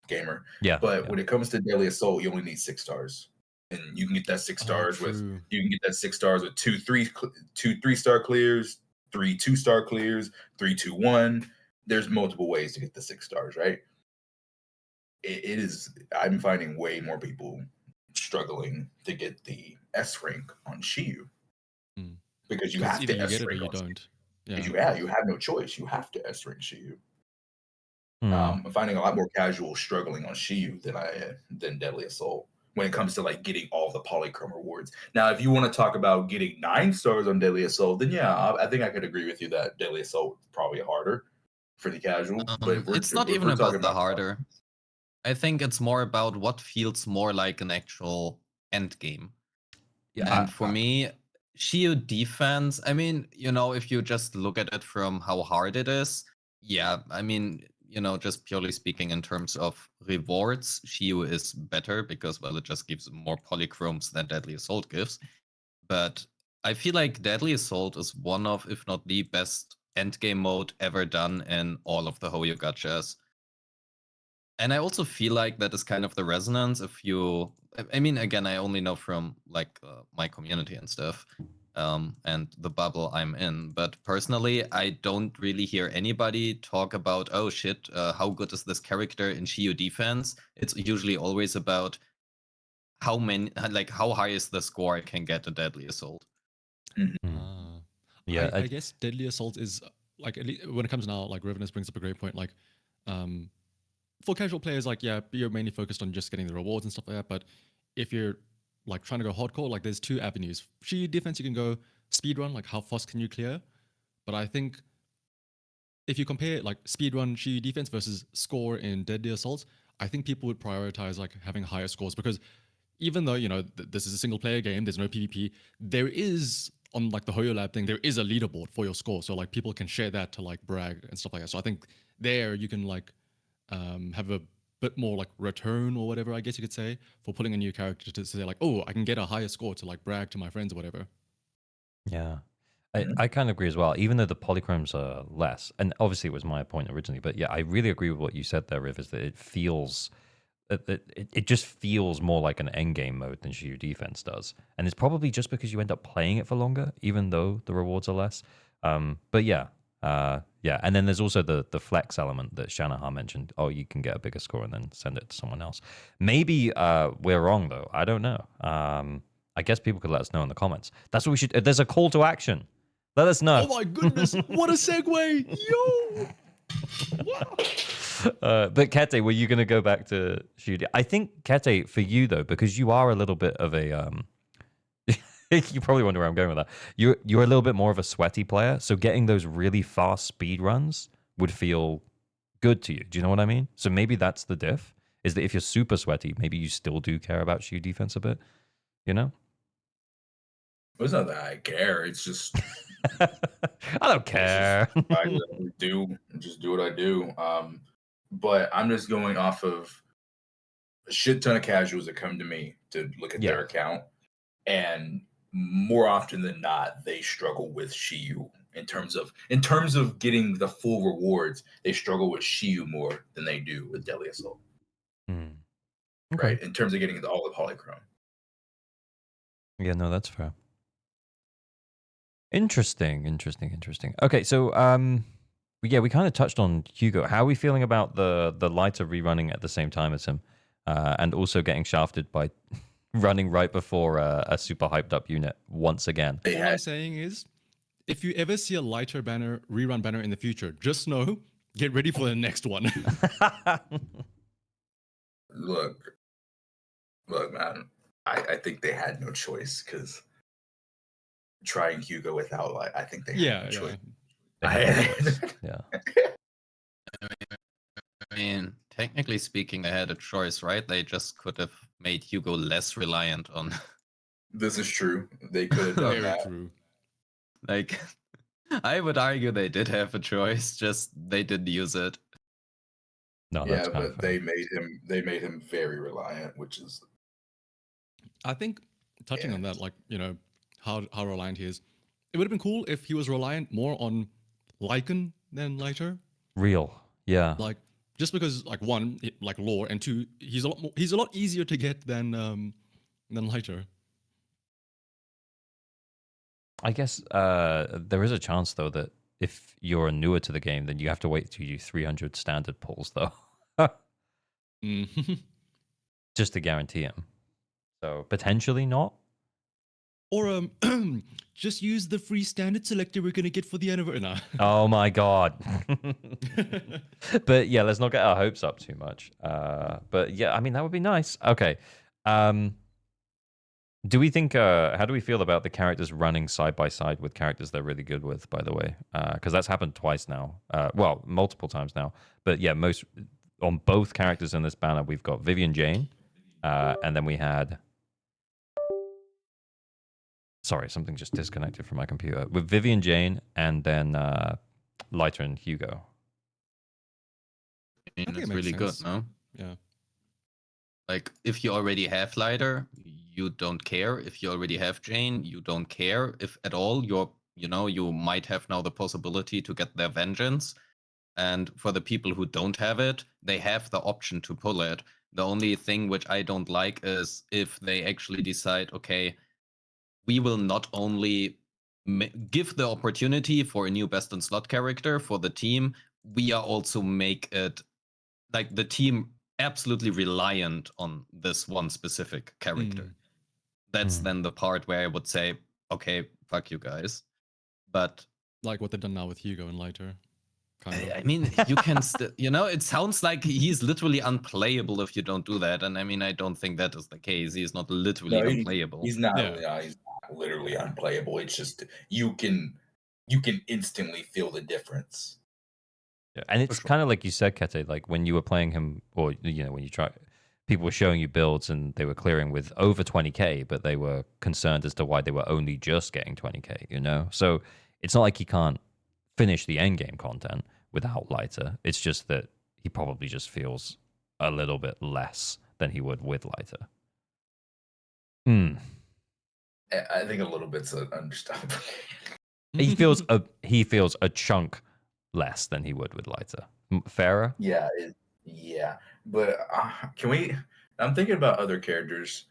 S4: Gamer.
S1: Yeah.
S4: But when it comes to Deadly Assault, you only need 6 stars, and you can get that 6 stars with 2 3-star clears, 3 2-star clears, 3 2-1. There's multiple ways to get the 6 stars, right? It is. I'm finding way more people struggling to get the S rank on Shiyu, because you have to S rank.
S2: You don't.
S4: Yeah. You have no choice. You have to S rank Shiyu. I'm finding a lot more casual struggling on Shiyu than Deadly Assault when it comes to like getting all the polychrome rewards. Now, if you want to talk about getting 9 stars on Deadly Assault, then yeah, I think I could agree with you that Deadly Assault is probably harder for the casual. But
S3: it's not even about the harder. I think it's more about what feels more like an actual end game. Yeah, and for me, Shield defense, I mean, if you just look at it from how hard it is, yeah, I mean, just purely speaking in terms of rewards, Shield is better because, well, it just gives more polychromes than Deadly Assault gives. But I feel like Deadly Assault is one of, if not the best endgame mode ever done in all of the Hoyo gachas. And I also feel like that is kind of the resonance if you, I mean, again, I only know from like my community and stuff and the bubble I'm in. But personally, I don't really hear anybody talk about, oh shit, how good is this character in Shiyu defense? It's usually always about how high is the score I can get a Deadly Assault.
S2: Yeah, I guess Deadly Assault is like, at least when it comes now, like Rivenous brings up a great point. Like, for casual players, like, yeah, you're mainly focused on just getting the rewards and stuff like that. But if you're like trying to go hardcore, like there's 2 avenues. Shiyu defense, you can go speedrun, like how fast can you clear? But I think if you compare like speedrun Shiyu defense versus score in Deadly Assault, I think people would prioritize like having higher scores, because even though, this is a single player game, there's no PvP, there is, on like the Hoyo Lab thing, there is a leaderboard for your score. So like people can share that to like brag and stuff like that. So I think there you can like have a bit more like return or whatever, I guess you could say, for pulling a new character to say like, oh, I can get a higher score to like brag to my friends or whatever.
S1: Yeah.
S4: Mhm.
S1: I kind of agree as well, even though the polychromes are less. And obviously it was my point originally, but yeah, I really agree with what you said there, Riv, is that it feels it just feels more like an endgame mode than Shield Defense does. And it's probably just because you end up playing it for longer, even though the rewards are less. But yeah. Yeah, and then there's also the flex element that Shanaha mentioned. Oh, you can get a bigger score and then send it to someone else. Maybe we're wrong though. I don't know. I guess people could let us know in the comments. That's what we should. There's a call to action. Let us know.
S2: Oh my goodness, what a segue! Yo! Wow.
S1: But Kete, were you going to go back to shooting? I think Kete, for you though, because you are a little bit of a you probably wonder where I'm going with that. You're a little bit more of a sweaty player, so getting those really fast speed runs would feel good to you. Do you know what I mean? So maybe that's the diff. Is that if you're super sweaty, maybe you still do care about shoe defense a bit. You know?
S4: It's not that I care. It's just
S1: I don't care.
S4: I just do what I do. But I'm just going off of a shit ton of casuals that come to me to look at their account, and more often than not, they struggle with Shiyu in terms of getting the full rewards. They struggle with Shiyu more than they do with Deadly Assault.
S1: Okay.
S4: Right, in terms of getting all the polychrome.
S1: Yeah, no, that's fair. Interesting. Okay, so yeah, we kind of touched on Hugo. How are we feeling about the lighter rerunning at the same time as him, and also getting shafted by running right before a super hyped up unit once again?
S2: All I'm saying is, if you ever see a lighter banner, rerun banner in the future, just know, get ready for the next one.
S4: Look, man. I think they had no choice because trying Hugo without I think they had no choice.
S1: Yeah.
S3: I mean, technically speaking, they had a choice, right? They just could have made Hugo less reliant on.
S4: This is true. They could have done
S2: Very
S4: that.
S2: true.
S3: Like, I would argue they did have a choice, just they didn't use it.
S1: No,
S4: yeah,
S1: that's
S4: but they made him very reliant, which is.
S2: I think touching on that, like, you know, how reliant he is, it would have been cool if he was reliant more on Lycan than Lighter.
S1: real. Yeah.
S2: Like, just because, like, one, like lore, and two, he's a lot easier to get than Lighter.
S1: I guess there is a chance though that if you're newer to the game, then you have to wait till you do 300 standard pulls though, just to guarantee him. So potentially not.
S2: Or just use the free standard selector we're gonna get for the anniversary. Nah.
S1: Oh my god. But yeah, let's not get our hopes up too much. But yeah, I mean that would be nice. Okay. Do we think how do we feel about the characters running side by side with characters they're really good with, by the way? Because that's happened twice now. Well, multiple times now. But yeah, most on both characters in this banner, we've got Vivian Jane, and then we had. Sorry, something just disconnected from my computer. With Vivian Jane and then Lighter and Hugo.
S3: I mean,
S2: think
S3: it's
S2: it makes
S3: really good,
S2: sense.
S3: no?
S2: Yeah.
S3: Like, if you already have Lighter, you don't care. If you already have Jane, you don't care. If at all, you might have now the possibility to get their vengeance. And for the people who don't have it, they have the option to pull it. The only thing which I don't like is if they actually decide, okay, we will not only give the opportunity for a new best in slot character for the team, we are also make it like the team absolutely reliant on this one specific character. That's then the part where I would say, okay, fuck you guys. But
S2: like what they've done now with Hugo and Lighter. Kind of.
S3: I mean, you can still, it sounds like he's literally unplayable if you don't do that. And I mean, I don't think that is the case. He is not literally unplayable.
S4: He's not.
S2: Yeah.
S4: He's not literally unplayable. It's just you can instantly feel the difference.
S1: Yeah, and it's kind of like you said, Kete, like when you were playing him, or when you try, people were showing you builds and they were clearing with over 20k, but they were concerned as to why they were only just getting 20k. So it's not like he can't finish the end game content without Lighter. It's just that he probably just feels a little bit less than he would with lighter. Hmm.
S4: I think a little bit's understandable.
S1: He feels a chunk less than he would with lighter. Fairer?
S4: Yeah, yeah. But can we? I'm thinking about other characters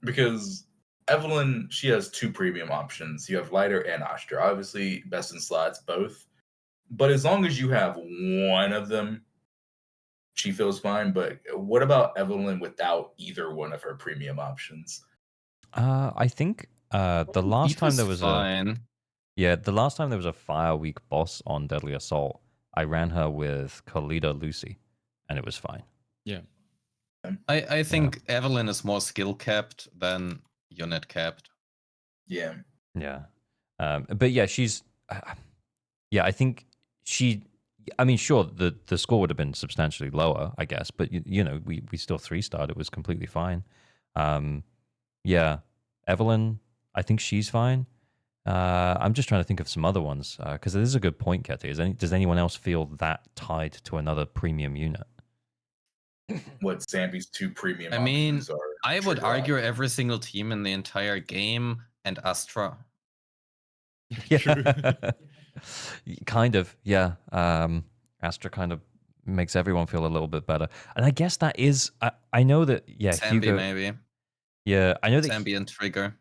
S4: because Evelyn, she has two premium options. You have lighter and Astra. Obviously, best in slots both. But as long as you have one of them, she feels fine. But what about Evelyn without either one of her premium options?
S1: I think the last time there was
S3: fine.
S1: the last time there was a Fire Week boss on Deadly Assault, I ran her with Kalida Lucy, and it was fine.
S2: Yeah.
S3: I think Evelyn is more skill capped than unit capped.
S4: Yeah.
S1: Yeah. But yeah, she's. Yeah, I think she. I mean, sure, the score would have been substantially lower, I guess, but you know, we still 3-starred. It was completely fine. Yeah, Evelyn, I think she's fine. I'm just trying to think of some other ones because this is a good point, Ketty. Does anyone else feel that tied to another premium unit?
S4: What Zambi's two premium
S3: I mean,
S4: options are?
S3: I would argue every single team in the entire game and Astra.
S1: Yeah. Kind of, yeah. Astra kind of makes everyone feel a little bit better. And I guess that is, I know that, yeah,
S3: Zambi,
S1: Hugo.
S3: maybe.
S1: Yeah, I know that.
S3: Zambi and Trigger.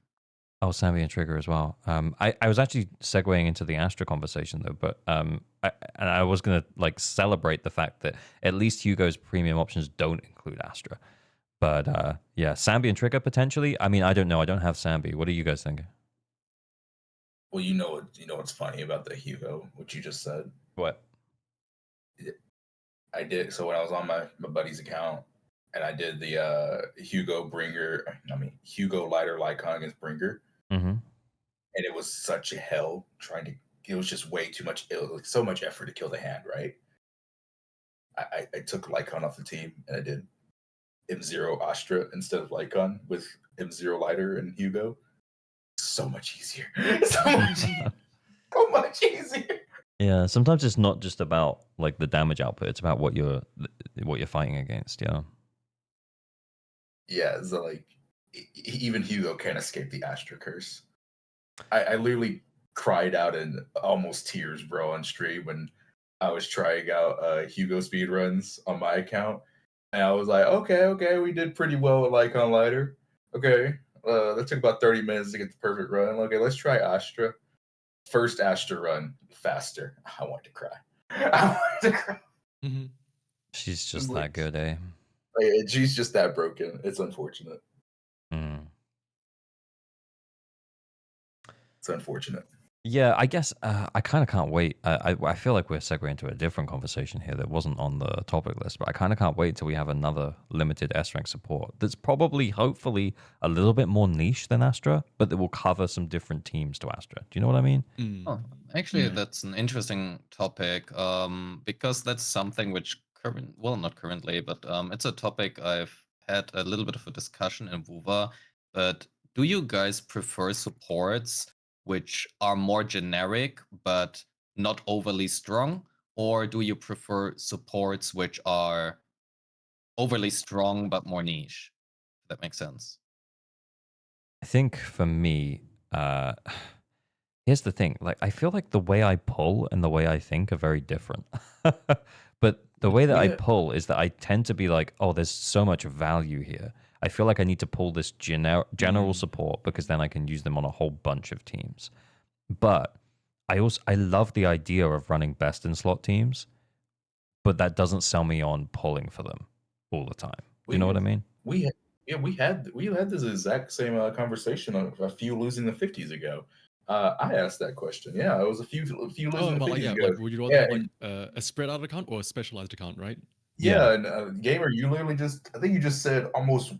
S1: Oh, Sammy and Trigger as well. I was actually segueing into the Astra conversation though, but I was gonna like celebrate the fact that at least Hugo's premium options don't include Astra. But yeah, Sambi and Trigger potentially. I mean, I don't know. I don't have Sambi. What are you guys thinking?
S4: Well, you know what's funny about the Hugo, what you just said.
S1: What?
S4: I did. So when I was on my buddy's account and I did the Hugo lighter Lycon against Bringer,
S1: Mm-hmm.
S4: and it was such a hell trying to. It was just way too much. It was like so much effort to kill the hand. Right. I took Lycon off the team and I did M0 Astra instead of Lycon with M0 lighter and Hugo. So much easier. So much easier.
S1: Yeah, sometimes it's not just about like the damage output; it's about what you're fighting against. Yeah.
S4: Yeah, so like even Hugo can't escape the Astra curse. I literally cried out in almost tears, bro, on stream when I was trying out Hugo speed runs on my account, and I was like, okay, we did pretty well with Lycon Lighter. Okay, that took about 30 minutes to get the perfect run. Okay, let's try Astra. First Astra run, faster. I wanted to cry. I wanted to cry.
S2: Mm-hmm.
S1: She's just that good, eh?
S4: Like, she's just that broken. It's unfortunate.
S1: Mm.
S4: It's unfortunate.
S1: Yeah, I guess I kind of can't wait. I feel like we're segueing into a different conversation here that wasn't on the topic list, but I kind of can't wait until we have another limited S-rank support that's probably, hopefully, a little bit more niche than Astra, but that will cover some different teams to Astra. Do you know what I mean?
S3: Oh, actually, that's an interesting topic because that's something which not currently, but it's a topic I've had a little bit of a discussion in Wuva. But do you guys prefer supports which are more generic but not overly strong, or do you prefer supports which are overly strong but more niche? If that makes sense.
S1: I think for me, here's the thing. Like, I feel like the way I pull and the way I think are very different. But the way that I pull is that I tend to be like, oh, there's so much value here. I feel like I need to pull this general support because then I can use them on a whole bunch of teams. But I love the idea of running best in slot teams, but that doesn't sell me on pulling for them all the time. Do you know what I mean?
S4: We had this exact same conversation a few losing the 50s ago. I asked that question. Yeah, it was a few losing the 50s ago.
S2: Like, would you rather have like a spread out account or a specialized account, right?
S4: Yeah, and Gamer, you literally I think you just said almost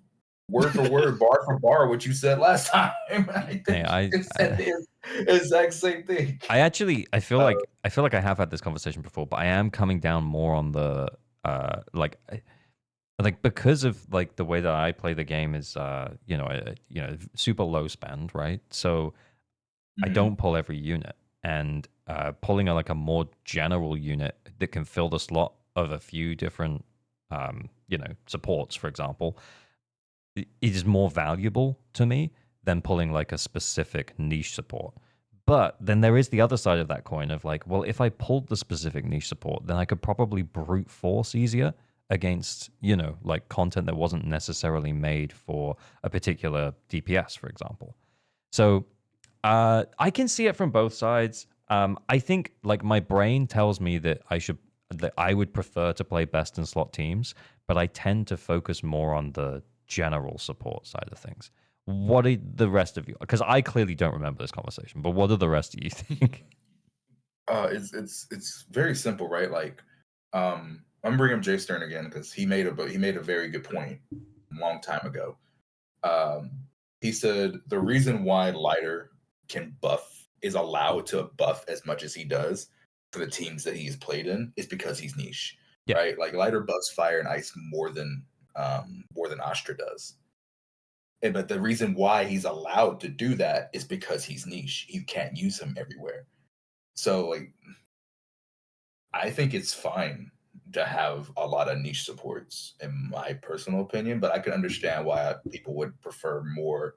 S4: word for word, bar for bar, what you said last time. I think you said the exact same thing.
S1: I feel like I have had this conversation before, but I am coming down more on the like because of like the way that I play the game is super low spend, right? So I don't pull every unit, and pulling like a more general unit that can fill the slot of a few different supports, for example, it is more valuable to me than pulling like a specific niche support. But then there is the other side of that coin of like, well, if I pulled the specific niche support, then I could probably brute force easier against, like content that wasn't necessarily made for a particular DPS, for example. So I can see it from both sides. I think like my brain tells me that I would prefer to play best in slot teams, but I tend to focus more on the general support side of things. What are the rest of you? Because I clearly don't remember this conversation, but what do the rest of you think?
S4: It's very simple, right? Like, I'm bringing up Jay Stern again because he made a very good point a long time ago. He said the reason why Lighter can buff is allowed to buff as much as he does for the teams that he's played in is because he's niche,
S1: Yeah.
S4: right? Like Lighter buffs fire and ice more than Astra does. But the reason why he's allowed to do that is because he's niche. You can't use him everywhere. So like I think it's fine to have a lot of niche supports in my personal opinion, but I can understand why people would prefer more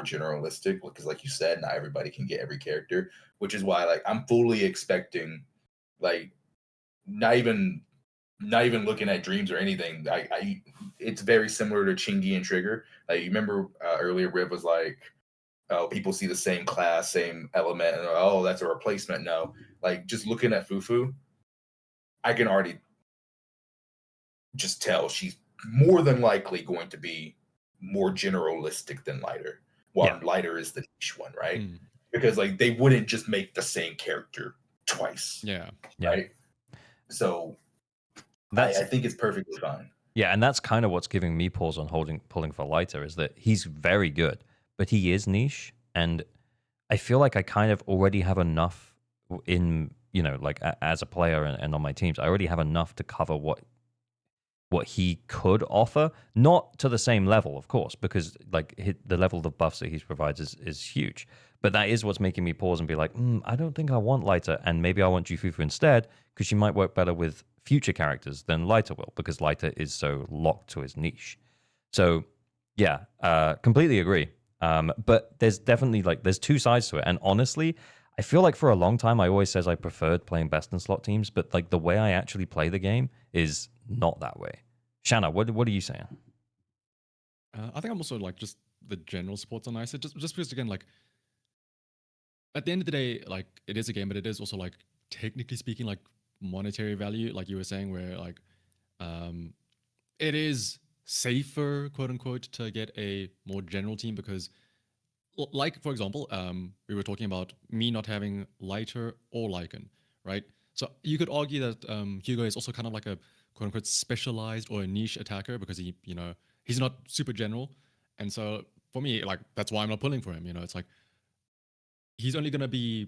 S4: generalistic because like you said, not everybody can get every character, which is why like I'm fully expecting like not even looking at dreams or anything. I it's very similar to Chingy and Trigger. Like you remember earlier Riv was like, oh, people see the same class, same element, and oh, that's a replacement. No, like just looking at Fufu, I can already just tell she's more than likely going to be more generalistic than Lighter. While Lighter is the niche one, right? Because like they wouldn't just make the same character twice.
S2: Yeah.
S4: Right. So I think it's perfectly fine.
S1: Yeah, and that's kind of what's giving me pause on pulling for Lighter is that he's very good, but he is niche, and I feel like I kind of already have enough in like as a player and on my teams. I already have enough to cover what he could offer, not to the same level, of course, because like the level of buffs that he provides is huge. But that is what's making me pause and be like, I don't think I want Lighter, and maybe I want Jufufu instead because she might work better with future characters than Lighter will, because Lighter is so locked to his niche. So yeah, completely agree. But there's definitely like there's two sides to it, and honestly, I feel like for a long time I always says I preferred playing best in slot teams, but like the way I actually play the game is not that way. Shanna, what are you saying?
S2: I think I'm also like just the general supports are nicer, just because again like at the end of the day like it is a game, but it is also like technically speaking like monetary value, like you were saying, where like it is safer, quote unquote, to get a more general team because like for example we were talking about me not having Lighter or Lycan, right? So you could argue that Hugo is also kind of like a quote unquote specialized or a niche attacker because he's not super general, and so for me like that's why I'm not pulling for him. It's like he's only gonna be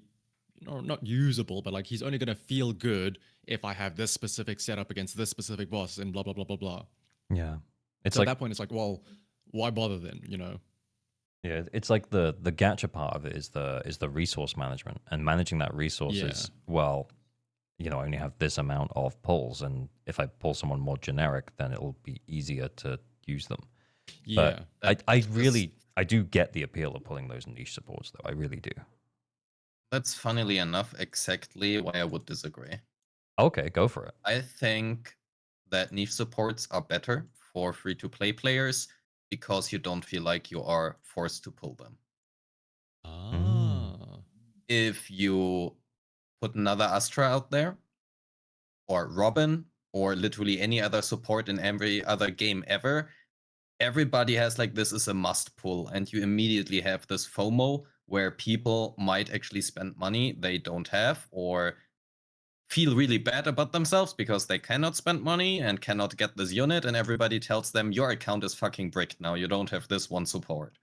S2: not usable, but like he's only gonna feel good if I have this specific setup against this specific boss and blah blah blah blah blah.
S1: Yeah, it's
S2: so
S1: like
S2: at that point it's like, well, why bother then?
S1: Yeah, it's like the gacha part of it is the resource management, and managing that resource is well, I only have this amount of pulls, and if I pull someone more generic, then it'll be easier to use them.
S2: Yeah,
S1: but I do get the appeal of pulling those niche supports, though. I really do.
S3: That's funnily enough exactly why I would disagree.
S1: Okay, go for it.
S3: I think that niche supports are better for free-to-play players because you don't feel like you are forced to pull them. If you put another Astra out there, or Robin, or literally any other support in every other game ever, everybody has like, this is a must pull, and you immediately have this FOMO where people might actually spend money they don't have, or feel really bad about themselves because they cannot spend money and cannot get this unit, and everybody tells them your account is fucking bricked now, you don't have this one support.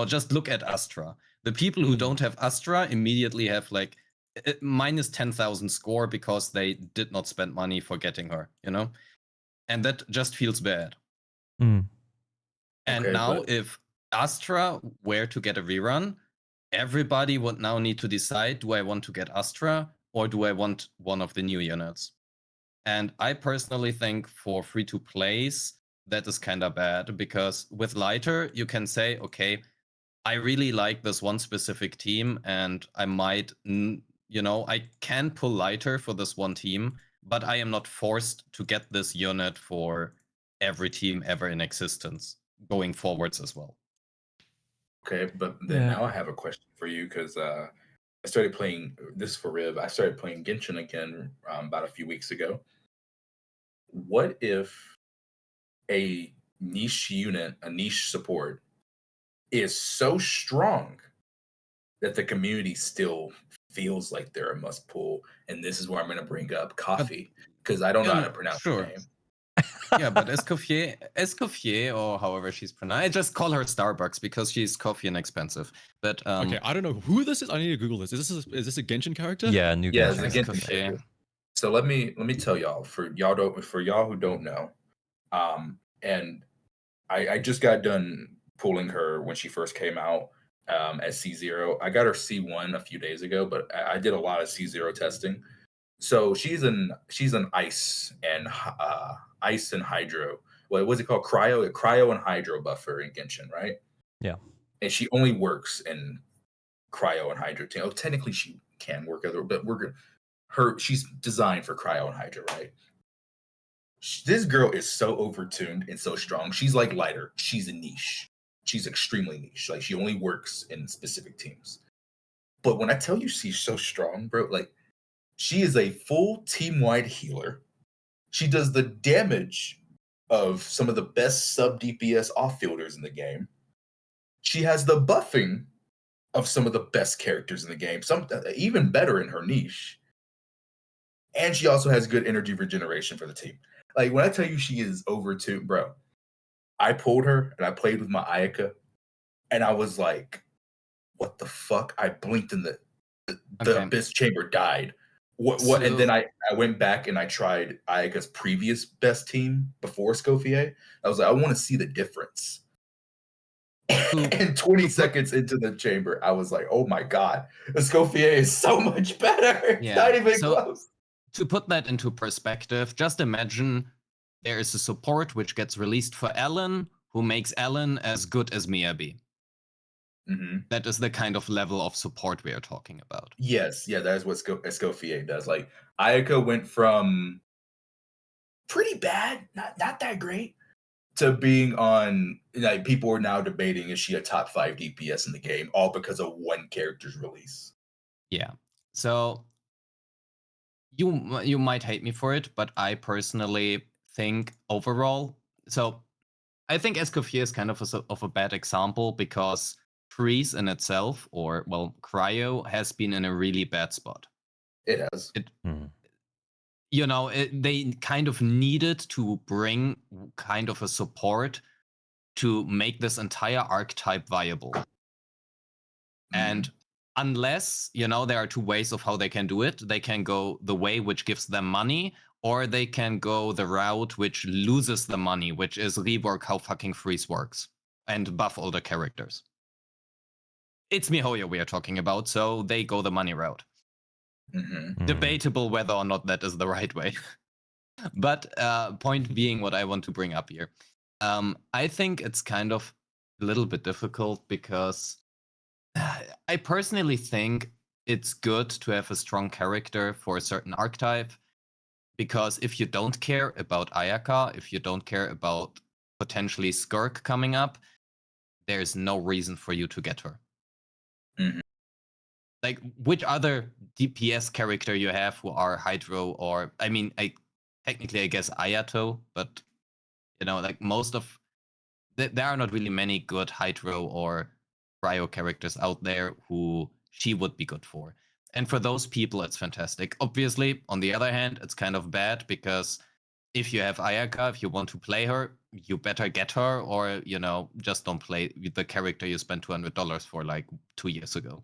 S3: Just look at Astra. The people who don't have Astra immediately have like minus 10,000 score because they did not spend money for getting her, and that just feels bad. And now if Astra were to get a rerun, everybody would now need to decide, do I want to get Astra or do I want one of the new units? And I personally think for free-to-plays, that is kind of bad, because with Lighter, you can say, okay, I really like this one specific team, and I might, I can pull Lighter for this one team, but I am not forced to get this unit for every team ever in existence going forwards as well.
S4: Okay, but then now I have a question for you, because I started playing this for Riv. I started playing Genshin again about a few weeks ago. What if a niche unit, a niche support, is so strong that the community still feels like they're a must pull? And this is where I'm going to bring up Coffee, because I don't know how to pronounce her name.
S3: Yeah, but Escoffier, or however she's pronounced, I just call her Starbucks because she's coffee and expensive. But
S2: okay, I don't know who this is. I need to Google this. Is this a Genshin character?
S1: Yeah, new
S4: Yeah,
S1: Genshin.
S4: it's a Genshin
S3: Escoffier.
S4: character. So let me tell y'all, for y'all who don't know, and I just got done pulling her when she first came out at C0. I got her C1 a few days ago, but I did a lot of C0 testing. So she's an ice and hydro. What was it called? Cryo and hydro buffer in Genshin, right?
S1: Yeah.
S4: And she only works in cryo and hydro. Oh, technically she can work other, but she's designed for cryo and hydro, right? This girl is so overtuned and so strong. She's like Lighter. She's a niche. She's extremely niche. Like, she only works in specific teams. But when I tell you she's so strong, bro, like, she is a full team-wide healer. She does the damage of some of the best sub DPS off-fielders in the game. She has the buffing of some of the best characters in the game, some even better in her niche. And she also has good energy regeneration for the team. Like, when I tell you she is overtuned, bro, I pulled her and I played with my Ayaka, and I was like, what the fuck? I blinked and the Abyss Chamber died. What? So, and then I went back and I tried Ayaka's previous best team before Scoffier. I was like, I want to see the difference. And 20 seconds into the chamber, I was like, oh my god, Scoffier is so much better. Yeah. Not even close.
S3: To put that into perspective, just imagine there is a support which gets released for Alan, who makes Alan as good as Miyabi. Mm-hmm. That is the kind of level of support we are talking about.
S4: Yes, yeah, that is what Scoffier does. Like, Ayaka went from pretty bad, not that great, to being on, like, people are now debating, is she a top 5 DPS in the game, all because of one character's release.
S3: Yeah. So you might hate me for it, but I personally think overall, so I think Escoffier is kind of a bad example, because Freeze in itself, or, well, Cryo, has been in a really bad spot.
S4: It has.
S3: They kind of needed to bring kind of a support to make this entire archetype viable. And unless, there are two ways of how they can do it. They can go the way which gives them money, or they can go the route which loses the money, which is rework how fucking Freeze works and buff all the characters. It's MiHoYo we are talking about, so they go the money route. Debatable whether or not that is the right way. But point being, what I want to bring up here, I think it's kind of a little bit difficult, because I personally think it's good to have a strong character for a certain archetype, because if you don't care about Ayaka, if you don't care about potentially Skirk coming up, there's no reason for you to get her. Like, which other DPS character you have who are Hydro, or, I mean, technically I guess Ayato, but, like, most of, there are not really many good Hydro or Cryo characters out there who she would be good for. And for those people, it's fantastic. Obviously, on the other hand, it's kind of bad, because if you have Ayaka, if you want to play her, you better get her, or, just don't play the character you spent $200 for like 2 years ago.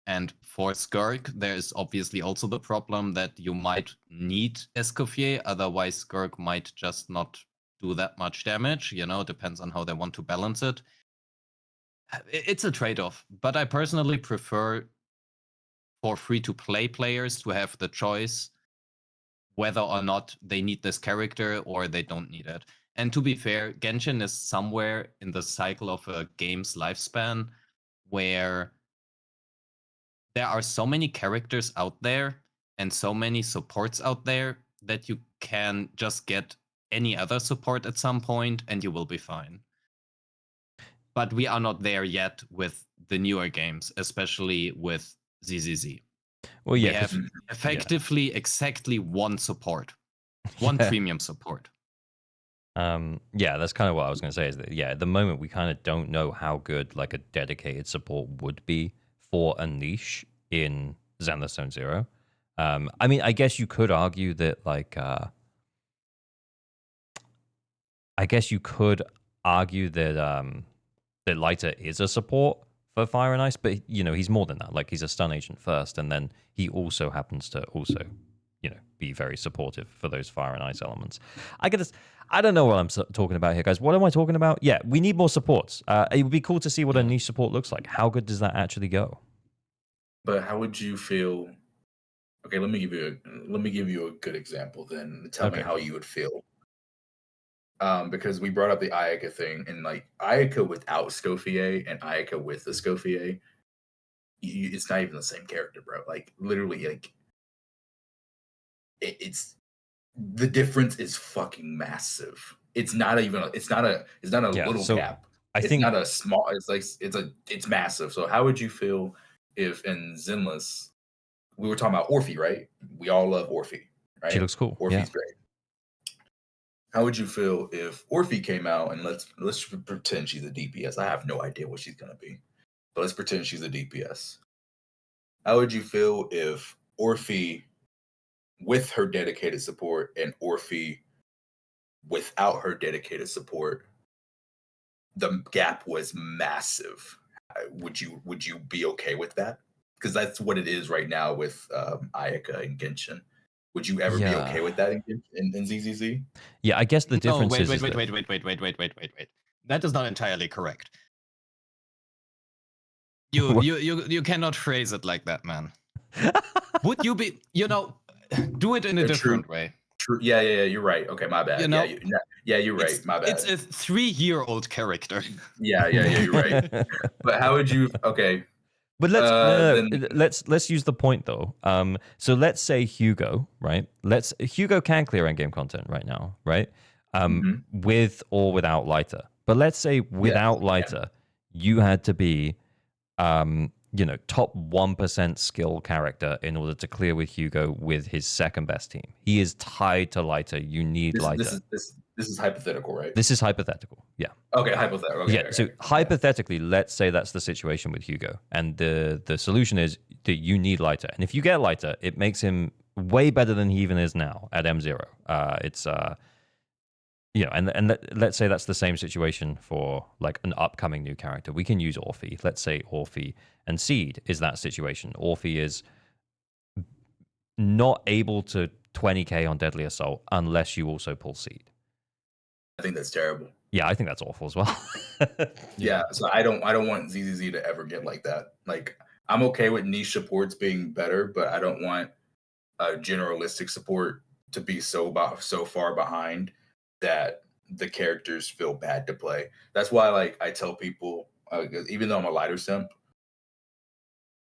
S3: And for Skirk, there's obviously also the problem that you might need Escoffier, otherwise Skirk might just not do that much damage, depends on how they want to balance it. It's a trade-off, but I personally prefer for free-to-play players to have the choice whether or not they need this character or they don't need it. And to be fair, Genshin is somewhere in the cycle of a game's lifespan where there are so many characters out there and so many supports out there that you can just get any other support at some point and you will be fine. But we are not there yet with the newer games, especially with ZZZ.
S1: Well,
S3: We
S1: yeah,
S3: have
S1: 'cause-
S3: effectively exactly one support, one
S1: Yeah.
S3: premium support.
S1: Yeah, that's kind of what I was going to say. Is that at the moment we kind of don't know how good like a dedicated support would be for a niche in Zenless Zone Zero. I mean, I guess you could argue that that Lighter is a support for Fire and Ice, but he's more than that. Like he's a stun agent first, and then he also happens to be very supportive for those Fire and Ice elements. I don't know what I'm talking about here, guys. What am I talking about? Yeah, we need more supports. It would be cool to see what a niche support looks like. How good does that actually go?
S4: But how would you feel? Okay, let me give you a good example. Then tell me how you would feel. Because we brought up the Ayaka thing, and like Ayaka without Scofier and Ayaka with the Scofier, it's not even the same character, bro. Like literally, like it's the difference is fucking massive. It's not a little cap. It's not a small. It's massive. So how would you feel if in Zenless we were talking about Orphe, right? We all love Orphe, right?
S1: She looks cool.
S4: Orphe's great. How would you feel if Orphe came out and let's pretend she's a DPS? I have no idea what she's gonna be, but let's pretend she's a DPS. How would you feel if Orphe with her dedicated support and Orphe without her dedicated support, the gap was massive? Would you be okay with that? Because that's what it is right now with Ayaka and Genshin. Would you ever be okay with that in ZZZ?
S1: Yeah, I guess the difference is
S3: Wait. That is not entirely correct. You cannot phrase it like that, man. Would you be, do it in a different way.
S4: True. Yeah, you're right. Okay, my bad. You're right. My bad.
S3: It's a 3-year-old character.
S4: Yeah, you're right. But how would you? Okay.
S1: But let's use the point though. So let's say Hugo, right? Hugo can clear endgame content right now, right? With or without Lighter. But let's say without Lighter, you had to be, top 1% skill character in order to clear with Hugo with his second best team. He is tied to Lighter. You need Lighter.
S4: This is hypothetical, right?
S1: This is hypothetical. Yeah.
S4: Okay, hypothetical. Okay,
S1: So hypothetically, let's say that's the situation with Hugo, and the solution is that you need Lighter, and if you get Lighter, it makes him way better than he even is now at M0. Let's say that's the same situation for like an upcoming new character. We can use Orphe. Let's say Orphe and Seed is that situation. Orphe is not able to 20k on Deadly Assault unless you also pull Seed.
S4: I think that's terrible.
S1: Yeah, I think that's awful as well.
S4: Yeah, so I don't want ZZZ to ever get like that. Like I'm okay with niche supports being better, but I don't want a generalistic support to be so far behind that the characters feel bad to play. That's why like I tell people, even though I'm a lighter simp,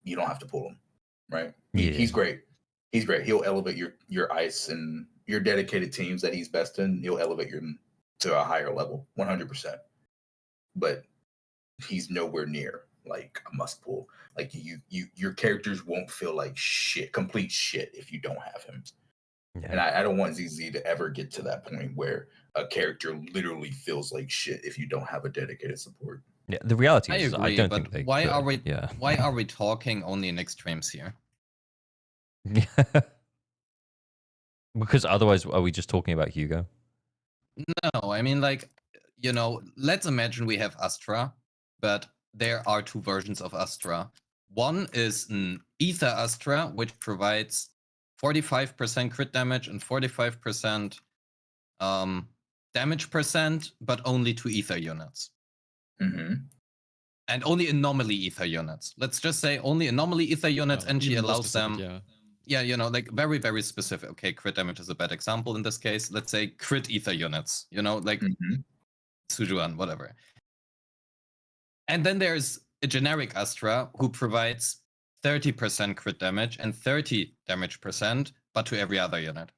S4: you don't have to pull him, right? He's great. He's great. He'll elevate your ice and your dedicated teams that he's best in. He'll elevate your to a higher level, 100%. But he's nowhere near like a must pull. Like your characters won't feel like shit, complete shit if you don't have him. Yeah. And I don't want ZZ to ever get to that point where a character literally feels like shit if you don't have a dedicated support.
S1: Yeah, the reality is
S3: I
S1: don't think they
S3: why
S1: could.
S3: are we why are we talking only in extremes here?
S1: Because otherwise are we just talking about Hugo?
S3: No, I mean like, let's imagine we have Astra, but there are two versions of Astra. One is an Ether Astra, which provides 45% crit damage and 45% damage percent, but only to Ether units. And only anomaly Ether units. Let's just say only anomaly Ether units, and she allows them. yeah, like very, very specific. Okay, crit damage is a bad example in this case. Let's say crit ether units, like Sujuan, whatever. And then there's a generic Astra who provides 30% crit damage and 30 damage percent, but to every other unit.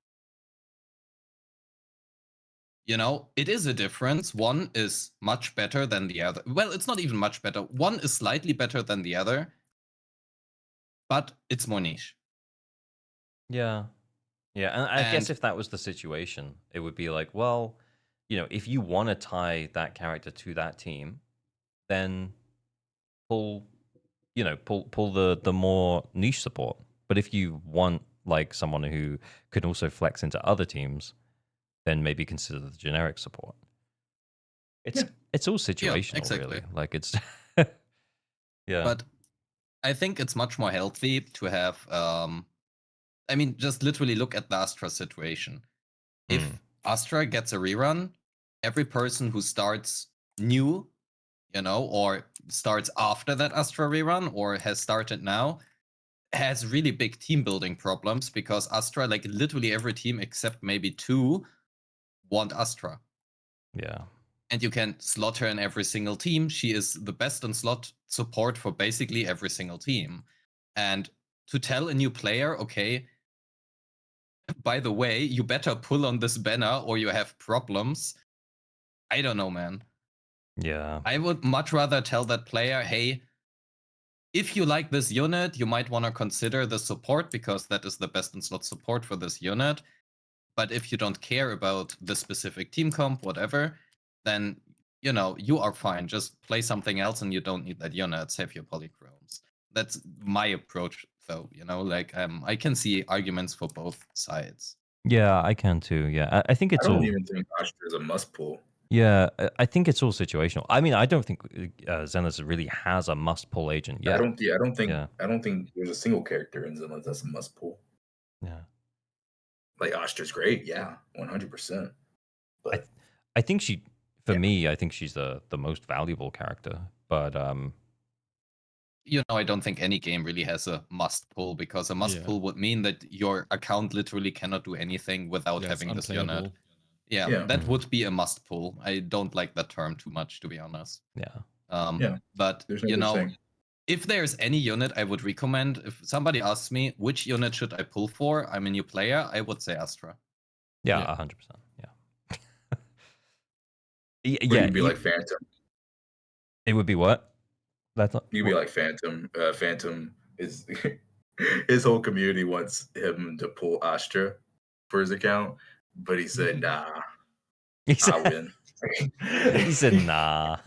S3: It is a difference. One is much better than the other. Well, it's not even much better. One is slightly better than the other, but it's more niche.
S1: Yeah. Yeah, and I guess if that was the situation, it would be like, well, if you want to tie that character to that team, then pull the more niche support. But if you want like someone who can also flex into other teams, then maybe consider the generic support. It's all situational,
S3: exactly.
S1: really. Like it's yeah.
S3: But I think it's much more healthy to have just literally look at the Astra situation. If Astra gets a rerun, every person who starts new, or starts after that Astra rerun or has started now, has really big team building problems because Astra, like literally every team except maybe 2, want Astra.
S1: Yeah.
S3: And you can slot her in every single team. She is the best in slot support for basically every single team. And to tell a new player, okay, by the way, you better pull on this banner or you have problems. I don't know, man.
S1: Yeah.
S3: I would much rather tell that player, hey, if you like this unit, you might want to consider the support because that is the best in slot support for this unit. But if you don't care about the specific team comp, whatever, then you are fine. Just play something else and you don't need that unit. Save your polychromes. That's my approach, though. I can see arguments for both sides.
S1: Yeah, I can too. Yeah, I think it's
S4: I don't
S1: all.
S4: even think Astra is a must pull.
S1: Yeah, I think it's all situational. I mean, I don't think Zenless really has a must pull agent yet.
S4: I don't think there's a single character in Zenless that's a must pull.
S1: Yeah.
S4: Like Astra's great, yeah, 100%. But
S1: I think for me, I think she's the most valuable character. But
S3: I don't think any game really has a must pull because a must pull would mean that your account literally cannot do anything without having this unit. Yeah, that would be a must pull. I don't like that term too much, to be honest.
S1: Yeah.
S3: But
S4: there's no such thing.
S3: If there's any unit I would recommend, if somebody asks me which unit should I pull for, I'm a new player, I would say Astra.
S1: Yeah, 100%. Yeah.
S4: You'd be like Phantom.
S1: It would be what?
S4: You'd be like Phantom. Phantom is his whole community wants him to pull Astra for his account, but he said, "Nah, I win."
S1: He said, "Nah."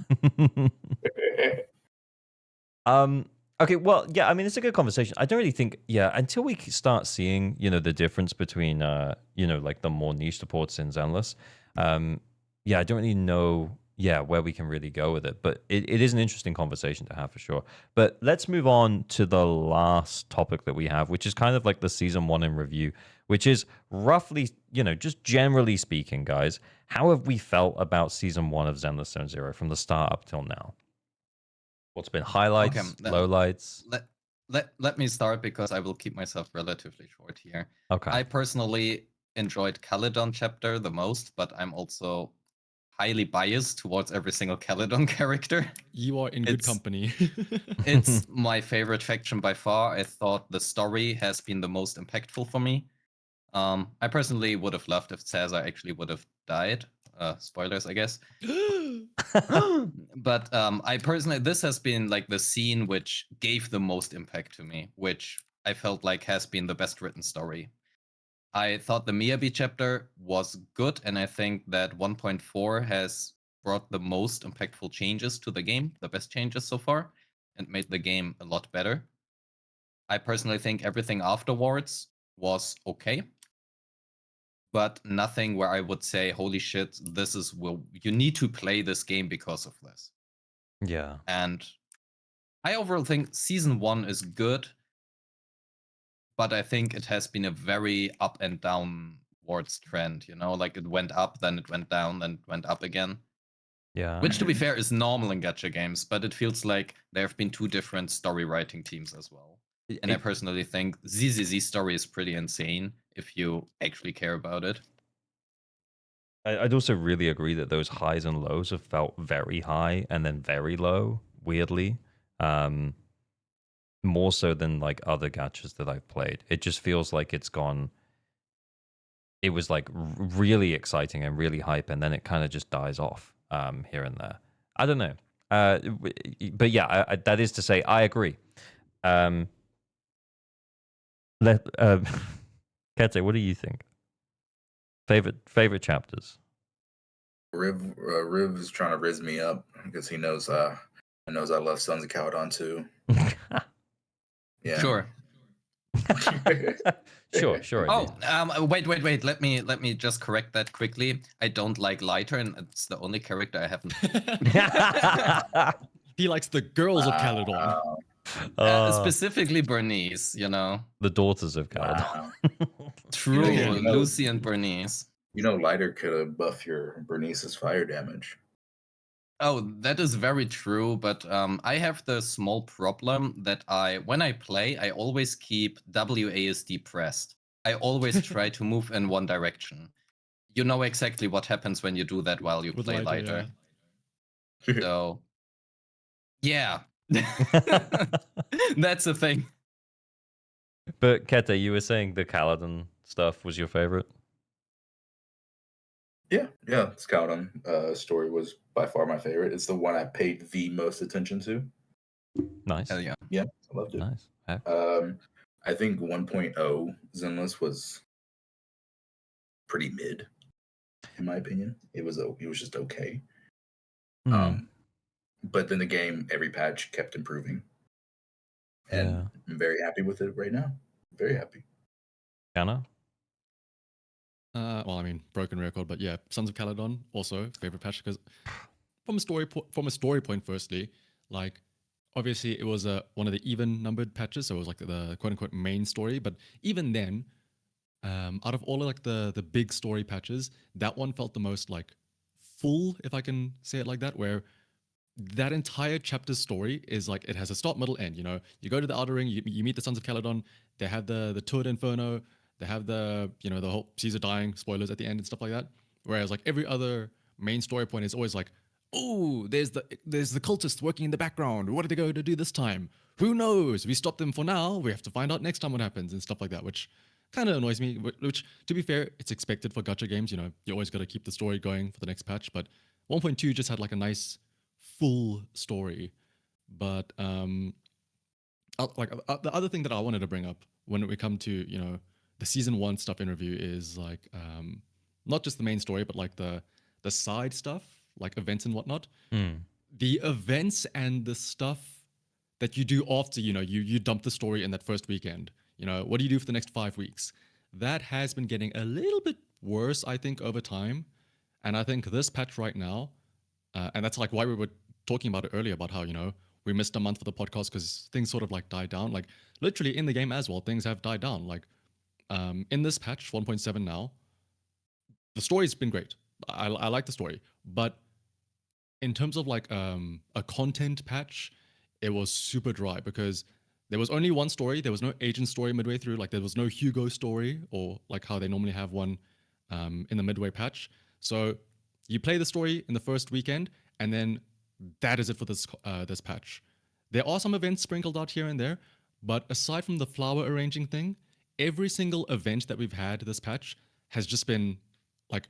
S1: Okay. Well, yeah. I mean, it's a good conversation. I don't really think, until we start seeing, the difference between, like the more niche supports in Zenless. I don't really know, where we can really go with it. But it is an interesting conversation to have for sure. But let's move on to the last topic that we have, which is kind of like the season 1 in review, which is roughly, just generally speaking, guys, how have we felt about season 1 of Zenless Zone Zero from the start up till now? What's been highlights, lowlights?
S3: Let me start because I will keep myself relatively short here.
S1: Okay.
S3: I personally enjoyed Caledon chapter the most, but I'm also highly biased towards every single Caledon character.
S2: You are in good company.
S3: It's my favorite faction by far. I thought the story has been the most impactful for me. I personally would have loved if Caesar actually would have died. Spoilers, I guess. But I personally, this has been like the scene which gave the most impact to me, which I felt like has been the best written story. I thought the Miyabi chapter was good, and I think that 1.4 has brought the most impactful changes to the game, the best changes so far, and made the game a lot better. I personally think everything afterwards was okay, but nothing where I would say, holy shit, you need to play this game because of this.
S1: Yeah.
S3: And I overall think season 1 is good, but I think it has been a very up and downwards trend, like it went up, then it went down, then it went up again.
S1: Yeah.
S3: Which, to be fair, is normal in gacha games, but it feels like there have been 2 different story writing teams as well. And I personally think ZZZ story is pretty insane if you actually care about it.
S1: I'd also really agree that those highs and lows have felt very high and then very low, weirdly. More so than like other gachas that I've played. It just feels like it's gone. It was like really exciting and really hype, and then it kind of just dies off here and there. I don't know. But yeah, that is to say, I agree. Let Kete, what do you think? Favorite chapters?
S4: Riv is trying to riz me up because he knows I love Sons of Caledon too. Yeah.
S3: Sure.
S1: Sure.
S3: Wait. Let me just correct that quickly. I don't like Lighter, and it's the only character I haven't.
S2: He likes the girls of Caledon.
S3: Specifically Bernice, you know.
S1: The daughters of Caledon.
S4: Wow.
S3: True,
S4: know,
S3: Lucy and Bernice.
S4: You know, Lighter could have buffed your Bernice's fire damage.
S3: Oh, that is very true, but I have the small problem that when I play, I always keep WASD pressed. I always try to move in one direction. You know exactly what happens when you do that while you play Lighter. Yeah. So, yeah. That's the thing.
S1: But Kete, you were saying the Caledon stuff was your favorite?
S4: Yeah, Caledon story was by far my favorite. It's the one I paid the most attention to.
S1: Nice.
S3: Hell yeah.
S4: Yeah, I loved it.
S1: Nice.
S4: I think 1.0 Zenless was pretty mid, in my opinion. It was just okay. But then the game, every patch kept improving. And I'm very happy with it right now. Very happy.
S1: Shanaha?
S2: Well, I mean, broken record, but yeah, Sons of Caledon also favorite patch because from a story point, firstly, like obviously it was one of the even numbered patches, so it was like the quote unquote main story. But even then, out of all of like the big story patches, that one felt the most like full, if I can say it like that, where that entire chapter's story is like it has a start, middle, end. You know, you go to the Outer Ring, you meet the Sons of Caledon. They have the Tour d'Inferno. They have the the whole Caesar dying spoilers at the end and stuff like that. Whereas like every other main story point is always like, oh, there's the cultists working in the background. What are they going to do this time? Who knows? We stopped them for now. We have to find out next time what happens and stuff like that, which kind of annoys me. Which, to be fair, it's expected for gacha games. You know, you always got to keep the story going for the next patch. But 1.2 just had like a nice full story. But the other thing that I wanted to bring up when we come to the season 1 stuff in review is like not just the main story, but like the side stuff, like events and whatnot. The events and the stuff that you do after you dump the story in that first weekend. What do you do for the next 5 weeks? That has been getting a little bit worse, I think, over time. And I think this patch right now, and that's like why we were talking about it earlier about how we missed a month for the podcast because things sort of like died down. Like literally in the game as well, things have died down. Like in this patch 1.7 now, the story's been great. I like the story, but in terms of like a content patch, it was super dry because there was only one story. There was no agent story midway through. Like there was no Hugo story or like how they normally have one in the midway patch. So you play the story in the first weekend, and then that is it for this this patch. There are some events sprinkled out here and there, but aside from the flower arranging thing, every single event that we've had this patch has just been like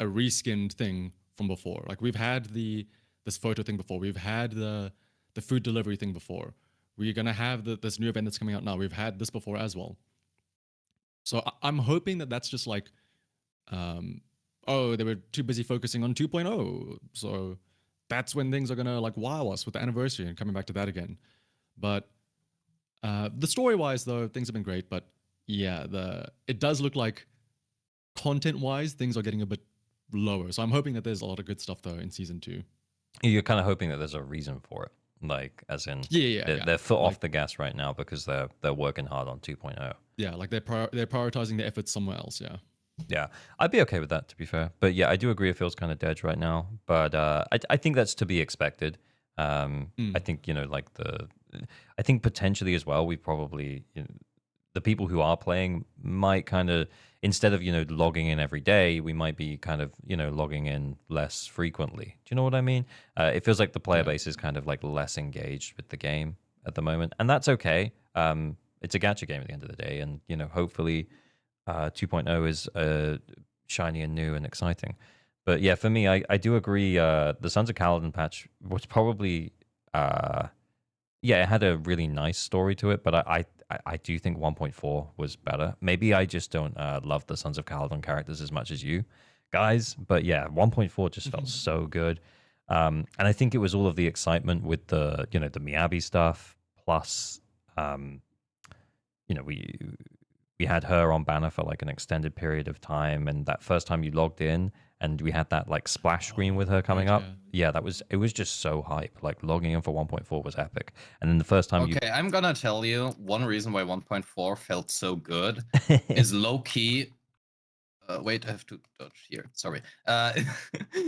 S2: a reskinned thing from before. Like we've had this photo thing before. We've had the food delivery thing before. We're gonna have this new event that's coming out now. We've had this before as well. So I'm hoping that that's just like, oh, they were too busy focusing on 2.0. So that's when things are gonna like wow us with the anniversary and coming back to that again. But the story-wise, though, things have been great. But yeah, it does look like content-wise, things are getting a bit lower. So I'm hoping that there's a lot of good stuff though in season 2.
S1: You're kind of hoping that there's a reason for it, like as in they're foot off the gas right now because they're working hard on 2.0.
S2: Yeah, like they're prioritizing their efforts somewhere else. Yeah.
S1: Yeah, I'd be okay with that, to be fair. But yeah, I do agree it feels kind of dead right now. But I think that's to be expected. I think I think potentially as well, we probably the people who are playing might kind of, instead of logging in every day, we might be kind of logging in less frequently. Do you know what I mean? It feels like the player base is kind of like less engaged with the game at the moment, and that's okay. It's a gacha game at the end of the day, and hopefully 2.0 is shiny and new and exciting. But yeah, for me, I do agree. The Sons of Kaladin patch was probably, it had a really nice story to it, but I do think 1.4 was better. Maybe I just don't love the Sons of Kaladin characters as much as you guys, but yeah, 1.4 just felt so good. And I think it was all of the excitement with the the Miyabi stuff, plus we had her on banner for like an extended period of time, and that first time you logged in and we had that like splash screen with her coming up. Yeah, it was just so hype. Like logging in for 1.4 was epic. And then the first time
S3: I'm gonna tell you one reason why 1.4 felt so good is low key. Wait, I have to dodge here. Sorry.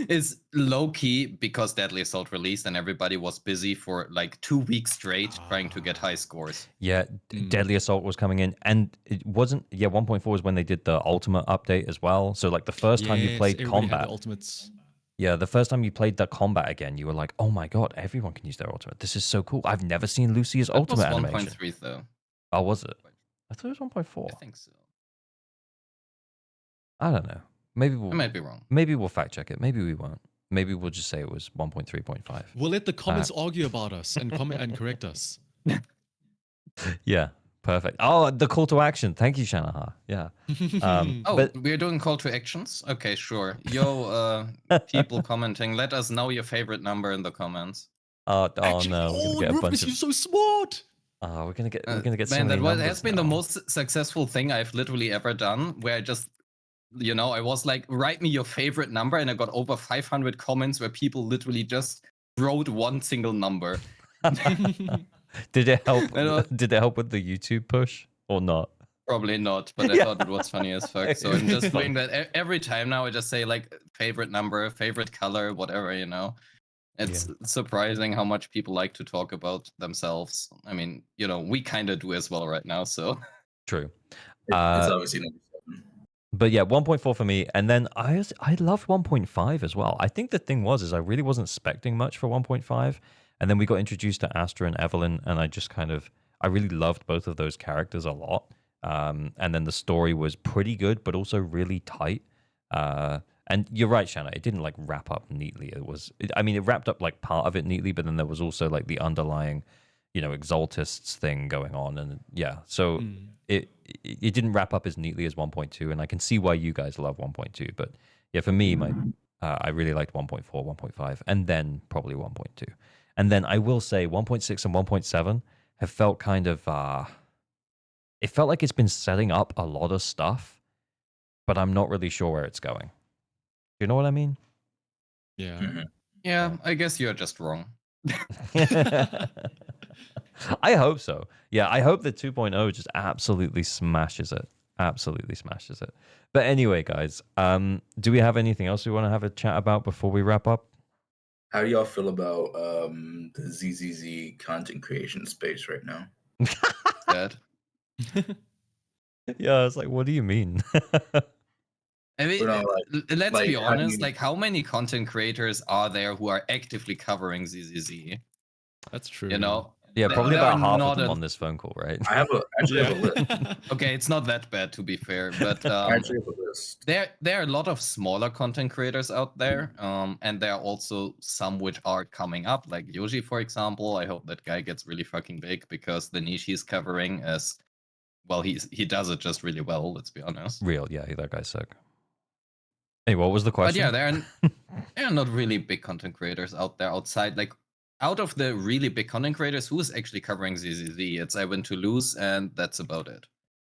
S3: Is low key because Deadly Assault released and everybody was busy for like 2 weeks straight trying to get high scores.
S1: Yeah, Deadly Assault was coming in, and it wasn't. Yeah, 1.4 was when they did the Ultimate update as well. So like the first time you played combat,
S2: ultimates.
S1: Yeah, the first time you played the combat again, you were like, "Oh my god, everyone can use their ultimate. This is so cool. I've never seen Lucia's ultimate
S3: was
S1: animation."
S3: 1.3 though.
S1: Oh, was it? I thought it was 1.4.
S3: I think so.
S1: I don't know. Maybe
S3: I might be wrong.
S1: Maybe we'll fact check it. Maybe we won't. Maybe we'll just say it was 1.3.5.
S2: We'll let the comments argue about us and comment and correct us.
S1: Yeah, perfect. Oh, the call to action. Thank you, Shanaha. Yeah.
S3: But we're doing call to actions? Okay, sure. Yo, people commenting, let us know your favorite number in the comments.
S1: No, we're gonna get a bunch of...
S2: You're so smart.
S1: We're gonna get so
S3: man,
S1: many numbers
S3: that has been the most successful thing I've literally ever done, where I just I was like, write me your favorite number, and I got over 500 comments where people literally just wrote one single number.
S1: Did it help? Did it help with the YouTube push or not?
S3: Probably not, but I thought it was funny as fuck. So I'm just doing that every time now. I just say like favorite number, favorite color, whatever, It's surprising how much people like to talk about themselves. I mean, we kind of do as well right now, so.
S1: True.
S4: It's obviously number 7.
S1: But yeah, 1.4 for me, and then I loved 1.5 as well. I think the thing is I really wasn't expecting much for 1.5, and then we got introduced to Astra and Evelyn, and I really loved both of those characters a lot. And then the story was pretty good, but also really tight. And you're right, Shanna, it didn't like wrap up neatly. It wrapped up like part of it neatly, but then there was also like the underlying, exaltists thing going on, and so it didn't wrap up as neatly as 1.2, and I can see why you guys love 1.2. But yeah, for me, I really liked 1.4, 1.5, and then probably 1.2, and then I will say 1.6 and 1.7 have felt kind of it felt like it's been setting up a lot of stuff, but I'm not really sure where it's going. You know what I mean?
S2: Yeah.
S4: Mm-hmm.
S3: Yeah, I guess you're just wrong.
S1: I hope so. Yeah, I hope that 2.0 just absolutely smashes it. Absolutely smashes it. But anyway, guys, do we have anything else we want to have a chat about before we wrap up?
S4: How do y'all feel about the ZZZ content creation space right now?
S3: Bad.
S1: Yeah, it's like, what do you mean?
S3: I mean, let's be honest.
S4: Like,
S3: how many content creators are there who are actively covering ZZZ?
S2: That's true.
S1: Yeah, probably about half of them on this phone call, right?
S4: I have a list.
S3: Okay, it's not that bad to be fair, but
S4: I actually have a list.
S3: there are a lot of smaller content creators out there, and there are also some which are coming up, like Yoshi, for example. I hope that guy gets really fucking big because the niche he's covering is, well, he does it just really well. Let's be honest.
S1: Yeah, that guy's sick. Hey, what was the question?
S3: But yeah, there are not really big content creators out there outside. Like, out of the really big content creators, who is actually covering ZZZ? It's I Win to Lose, and that's about it.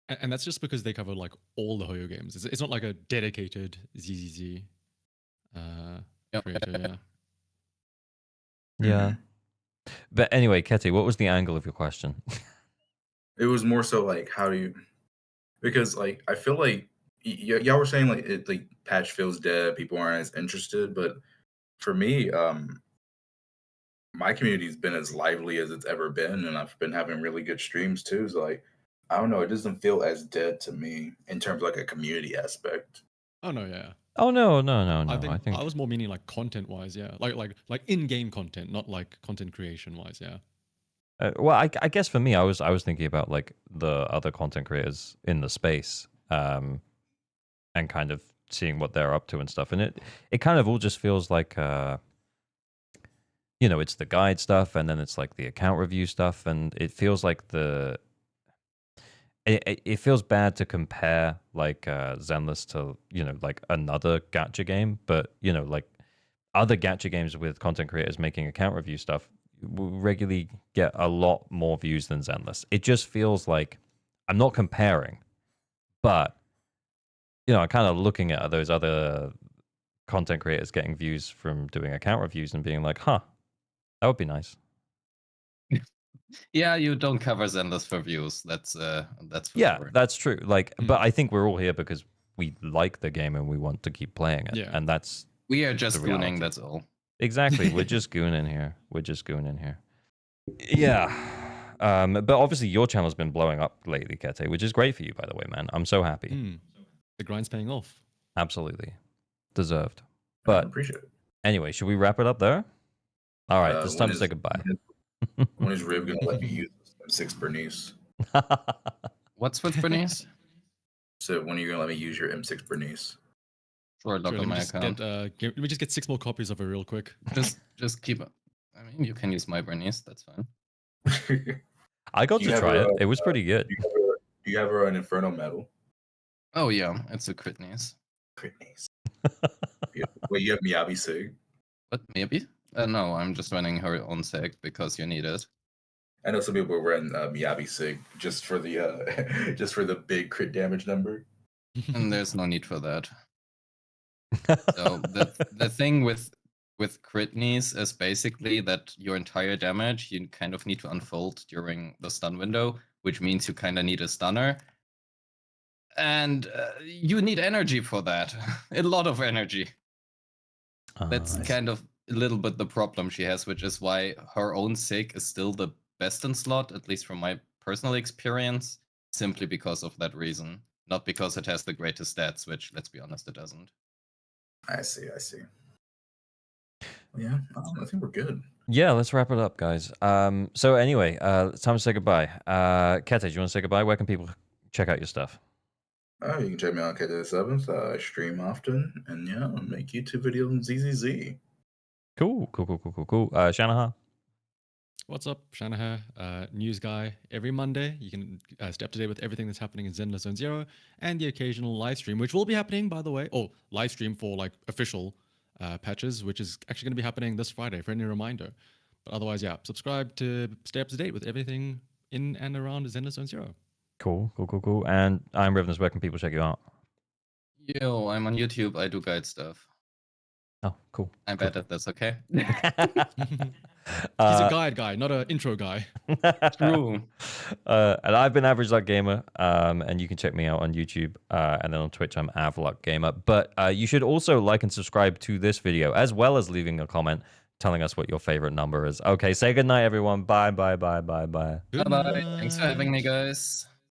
S2: And that's just because they cover like all the Hoyo games. It's not like a dedicated ZZZ creator.
S1: Yeah. But anyway, Ketty, what was the angle of your question?
S4: It was more so like, how do you? Because like I feel like y'all were saying like the patch feels dead, people aren't as interested. But for me, my community's been as lively as it's ever been, and I've been having really good streams too. So like, I don't know, it doesn't feel as dead to me in terms of like a community aspect.
S2: Oh no, yeah.
S1: Oh no.
S2: I think I was more meaning like content wise, yeah. Like in-game content, not like content creation wise, yeah.
S1: Well, I guess for me, I was thinking about like the other content creators in the space, and kind of seeing what they're up to and stuff. And it kind of all just feels like, you know, it's the guide stuff, and then it's like the account review stuff, and it feels like it feels bad to compare like Zenless to, you know, like another gacha game, but you know, like other gacha games with content creators making account review stuff regularly get a lot more views than Zenless. It just feels like, I'm not comparing, but you know, I'm kind of looking at those other content creators getting views from doing account reviews and being like, huh, that would be nice.
S3: Yeah, you don't cover Zenless for views. That's for
S1: Yeah,
S3: sure.
S1: that's true. Like, but I think we're all here because we like the game and we want to keep playing it.
S2: Yeah.
S1: And that's
S3: We are just
S1: the reality.
S3: gooning, that's all.
S1: Exactly. We're just gooning here. We're just gooning here. Yeah. But obviously your channel's been blowing up lately, Kete, which is great for you, by the way, man. I'm so happy.
S2: The grind's paying off.
S1: Absolutely. Deserved.
S4: I
S1: But
S4: appreciate it.
S1: anyway, should we wrap it up there? All right, it's time to say goodbye.
S4: When is Riv gonna let me use M6 Bernice?
S3: What's with Bernice?
S4: So when are you gonna let me use your M6 Bernice?
S3: Sure, log
S2: Sure,
S3: on
S2: let me
S3: my
S2: just
S3: account.
S2: let me just get 6 more copies of it real quick.
S3: Just keep it. I mean, you can use my Bernice. That's fine.
S1: I got
S4: Do you
S1: to
S4: have
S1: try
S4: her,
S1: it. It was pretty good.
S4: Do you have her an Inferno medal?
S3: Oh yeah, it's a crit niece.
S4: Crit niece. Wait, you have Miyabi Sig?
S3: But maybe? No, I'm just running her own seg because you need it.
S4: I know some people run Miyabi Sig just for the just for the big crit damage number.
S3: And there's no need for that. So the thing with crit knees is basically that your entire damage you kind of need to unfold during the stun window, which means you kind of need a stunner. And you need energy for that. A lot of energy. That's kind of a little bit the problem she has, which is why her own sig is still the best in slot, at least from my personal experience, simply because of that reason. Not because it has the greatest stats, which, let's be honest, it doesn't.
S4: I see. Yeah, I think we're good.
S1: Yeah, let's wrap it up, guys. So anyway, it's time to say goodbye. Kete, do you want to say goodbye? Where can people check out your stuff?
S4: Oh, you can check me out on KT7th. I stream often, and yeah, I make YouTube videos on ZZZ.
S1: Cool. Shanaha?
S2: What's up, Shanaha? News guy. Every Monday, you can stay up to date with everything that's happening in Zenless Zone Zero and the occasional live stream, which will be happening, by the way. Oh, live stream for like official patches, which is actually going to be happening this Friday, for any reminder. But otherwise, yeah, subscribe to stay up to date with everything in and around Zenless Zone Zero.
S1: Cool. And iamrivenous, where can people check you out?
S3: Yo, I'm on YouTube. I do guide stuff.
S1: Oh, cool.
S3: I'm bad at this, okay?
S2: He's a guide guy, not an intro guy.
S3: True.
S1: And I've been Average Luck Gamer, and you can check me out on YouTube, and then on Twitch I'm Avluck Gamer. But you should also like and subscribe to this video, as well as leaving a comment telling us what your favorite number is. Okay, say goodnight, everyone. Bye.
S3: Bye-bye. Thanks for having me, guys.